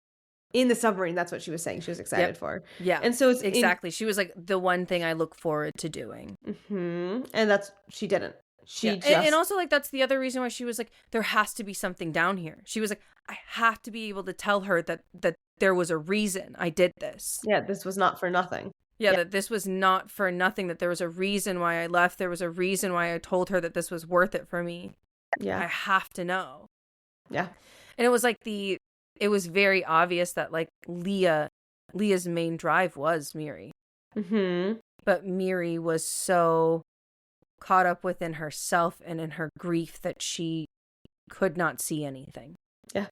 in the submarine, that's what she was saying she was excited for. Yeah. And so it's exactly. She was like, the one thing I look forward to doing. And she didn't. She just... And also, like, that's the other reason why she was like, there has to be something down here. She was like, I have to be able to tell her that there was a reason I did this. Yeah, this was not for nothing. Yeah, that this was not for nothing, that there was a reason why I left. There was a reason why I told her that this was worth it for me. Yeah. I have to know. Yeah. And it was like it was very obvious that like Leah's main drive was Miri. But Miri was so caught up within herself and in her grief that she could not see anything. Yeah.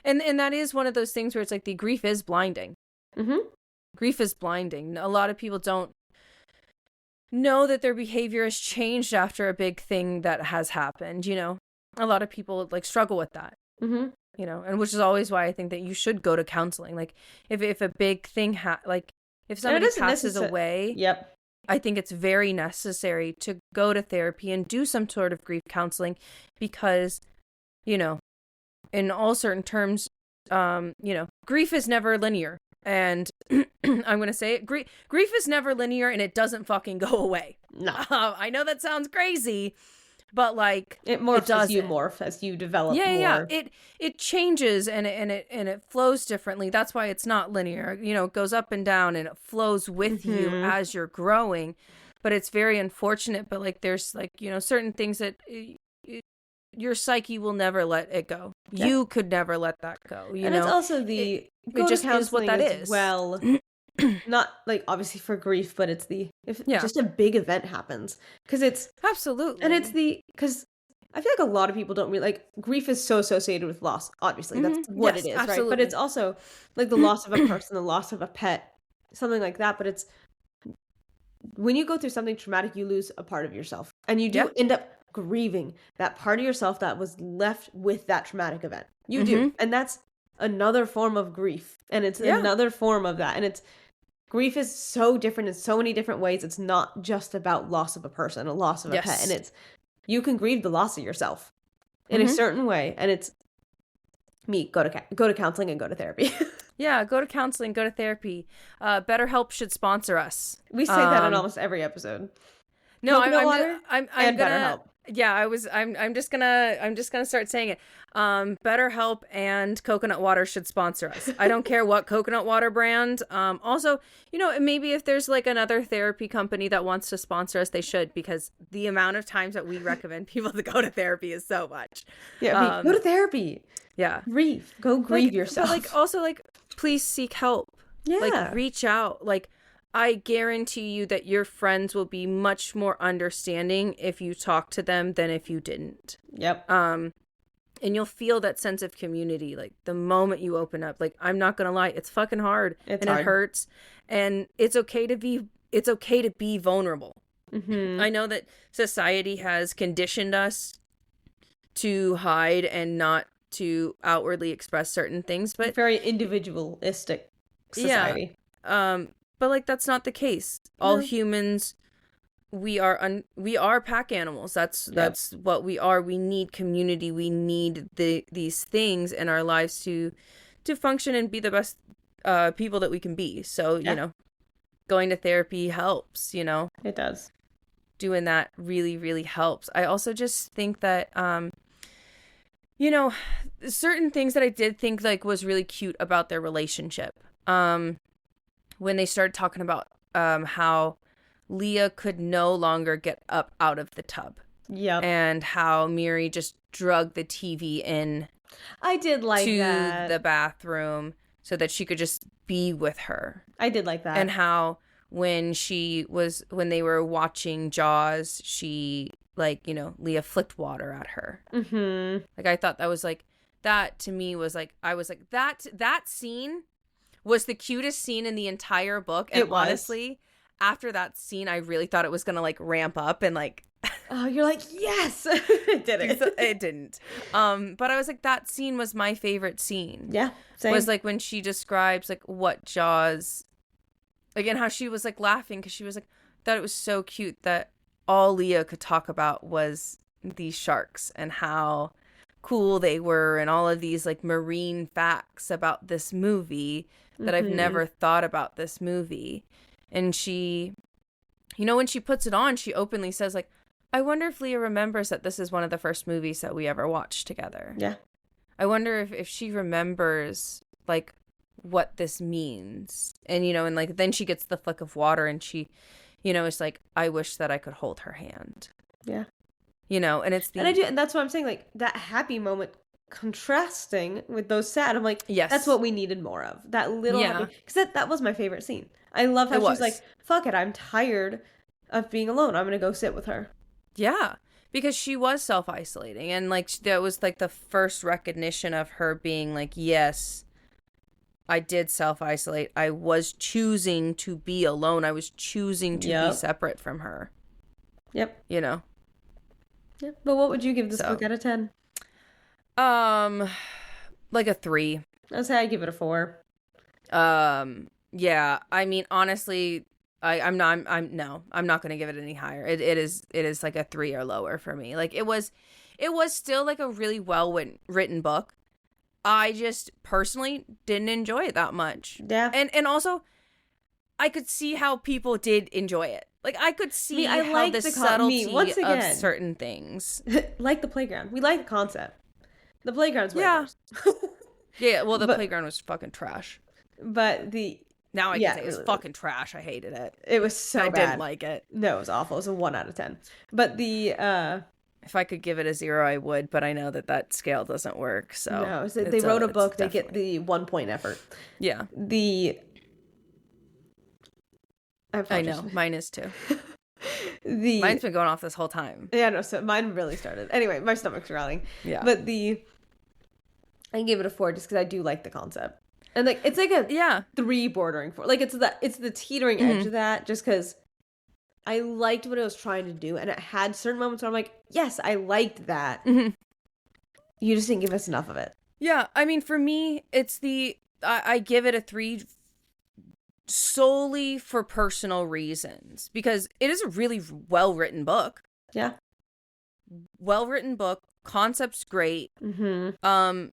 And that is one of those things where it's like the grief is blinding. Grief is blinding. A lot of people don't know that their behavior has changed after a big thing that has happened, you know. A lot of people like struggle with that. You know, and which is always why I think that you should go to counseling. Like if a big thing like if somebody passes away, I think it's very necessary to go to therapy and do some sort of grief counseling because, you know, in all certain terms, you know, grief is never linear. And I'm going to say it, grief is never linear and it doesn't fucking go away. No. I know that sounds crazy, but like it morphs as you morph, as you develop more. Yeah. It changes and it flows differently. That's why it's not linear. You know, it goes up and down and it flows with you as you're growing. But it's very unfortunate. But like there's like, you know, certain things that your psyche will never let it go. Yeah. You could never let that go. You know, it's also it just is what that is. Well, not like obviously for grief, but it's just a big event happens because it's absolutely, and it's because I feel like a lot of people don't really like grief is so associated with loss. Obviously, that's what it is, absolutely. Right? But it's also like the loss of a person, the loss of a pet, something like that. But it's when you go through something traumatic, you lose a part of yourself, and you do end up grieving that part of yourself that was left with that traumatic event. You do, and that's another form of grief, and it's another form of that, and it's. Grief is so different in so many different ways. It's not just about loss of a person, a loss of a pet. And it's, you can grieve the loss of yourself in a certain way. And it's go to counseling and go to therapy. Yeah, go to counseling, go to therapy. BetterHelp should sponsor us. We say that in almost every episode. No, Coconut water I'm and gonna. BetterHelp. Yeah, I'm just gonna start saying it. BetterHelp and coconut water should sponsor us. I don't care what coconut water brand. Also, maybe if there's like another therapy company that wants to sponsor us, they should, because the amount of times that we recommend people to go to therapy is so much. Yeah, go to therapy. Yeah, go grieve yourself. But like, also, like, please seek help. Yeah, like, reach out. Like, I guarantee you that your friends will be much more understanding if you talk to them than if you didn't. Yep. And you'll feel that sense of community, like, the moment you open up. Like, I'm not gonna lie, it's fucking hard. It hurts, and it's okay to be vulnerable. Mm-hmm. I know that society has conditioned us to hide and not to outwardly express certain things, but very individualistic society. Yeah. But like, that's not the case. All humans, we are pack animals. That's what we are. We need community. We need these things in our lives to function and be the best people that we can be. So, going to therapy helps, It does. Doing that really, really helps. I also just think that certain things that I did think like was really cute about their relationship. When they started talking about how Leah could no longer get up out of the tub. Yep. And how Miri just drug the TV in. I did like that. To the bathroom so that she could just be with her. I did like that. And how when they were watching Jaws, she, like, Leah flicked water at her. Mm-hmm. Like, I thought that was like, that to me was like, I was like, that scene was the cutest scene in the entire book. And honestly, after that scene, I really thought it was going to like ramp up and like. Oh, you're like, yes. It didn't. It didn't. But I was like, that scene was my favorite scene. Yeah. Same. Was like when she describes like what Jaws, again, how she was like laughing because she was like, thought it was so cute that all Leah could talk about was these sharks and how cool they were and all of these like marine facts about this movie that I've never thought about this movie. And she, when she puts it on, she openly says like, I wonder if Leah remembers that this is one of the first movies that we ever watched together. Yeah. I wonder if she remembers like what this means. And, and like, then she gets the flick of water and she, it's like, I wish that I could hold her hand. Yeah. And it's and I do, and that's what I'm saying, like that happy moment contrasting with those sad. I'm like, yes, that's what we needed more of. That little happy, because that was my favorite scene. I love how she's like, fuck it, I'm tired of being alone. I'm gonna go sit with her. Yeah, because she was self-isolating, and like that was like the first recognition of her being like, yes, I did self-isolate. I was choosing to be alone. I was choosing to be separate from her. Yep. Yeah. But what would you give this book out of 10? Like a 3. I'd say I give it a 4. Yeah. I mean, honestly, I'm not going to give it any higher. It is like a 3 or lower for me. Like it was still like a really well written book. I just personally didn't enjoy it that much. Yeah. And also, I could see how people did enjoy it. Like, I could see how the subtlety of certain things. Like the playground. We like the concept. The playground's way worse. Yeah, well, the playground was fucking trash. But now I can say it was fucking trash. I hated it. It was so bad. I didn't like it. No, it was awful. It was a 1 out of 10. But if I could give it a 0, I would, but I know that scale doesn't work. So no, they wrote a book. They get the 1 point effort. Yeah. I know. Mine is too. Mine's been going off this whole time. Yeah, no, so mine really started. Anyway, my stomach's growling. Yeah. But I gave it a 4 just because I do like the concept. And like it's like a 3 bordering 4. Like it's the teetering edge of that, just because I liked what it was trying to do, and it had certain moments where I'm like, yes, I liked that. Mm-hmm. You just didn't give us enough of it. Yeah, I mean, for me, it's I give it a 3 solely for personal reasons, because it is a really well-written book. Yeah. Well-written book, concept's great. Mm-hmm.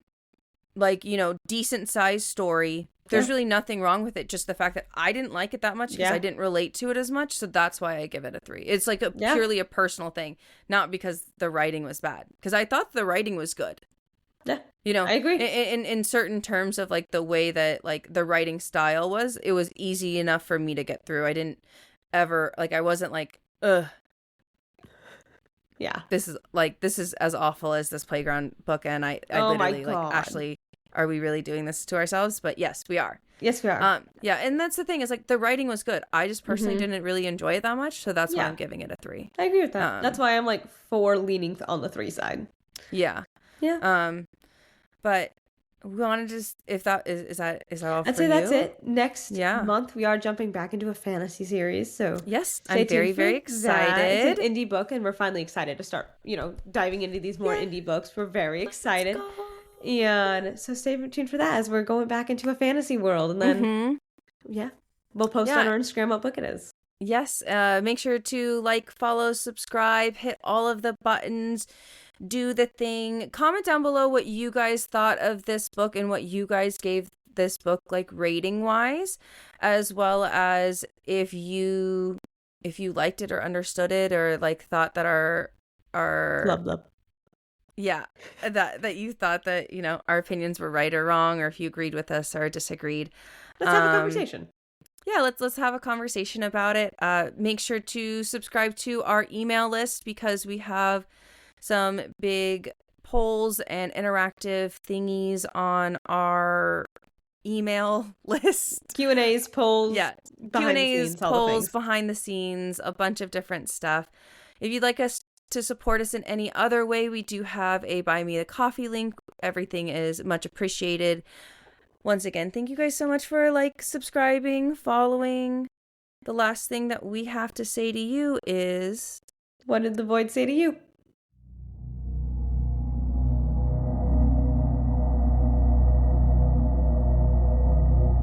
Like, decent-sized story. There's really nothing wrong with it. Just the fact that I didn't like it that much because I didn't relate to it as much. So that's why I give it a 3. It's like purely a personal thing, not because the writing was bad. Because I thought the writing was good. Yeah. You know, I agree. In certain terms of like the way that like the writing style was, it was easy enough for me to get through. I didn't ever I wasn't like, ugh. Yeah. This is as awful as this playground book, and I literally like, Ashley, are we really doing this to ourselves? But yes, we are. Yes, we are. Yeah, and that's the thing is like the writing was good. I just personally didn't really enjoy it that much, so that's why I'm giving it a 3. I agree with that. That's why I'm like 4 leaning on the 3 side. Yeah. Yeah. But we want to just, if that is that all for you? I'd say that's it. Next month we are jumping back into a fantasy series, so yes, I'm very, very excited. It's an indie book, and we're finally excited to start, diving into these more indie books. We're very excited. And so stay tuned for that as we're going back into a fantasy world. And then, we'll post on our Instagram what book it is. Yes. Make sure to like, follow, subscribe, hit all of the buttons, do the thing. Comment down below what you guys thought of this book and what you guys gave this book, like rating wise, as well as if you liked it or understood it or like thought that our Blub. Yeah, that you thought that, our opinions were right or wrong, or if you agreed with us or disagreed. Let's have a conversation. Yeah, let's have a conversation about it. Make sure to subscribe to our email list because we have some big polls and interactive thingies on our email list. Q&As, polls. Yeah, Q&As, polls, behind the scenes, a bunch of different stuff. If you'd like us to support us in any other way, we do have a Buy Me a Coffee link. Everything is much appreciated. Once again, thank you guys so much for subscribing, following. The last thing that we have to say to you is, what did the void say to you?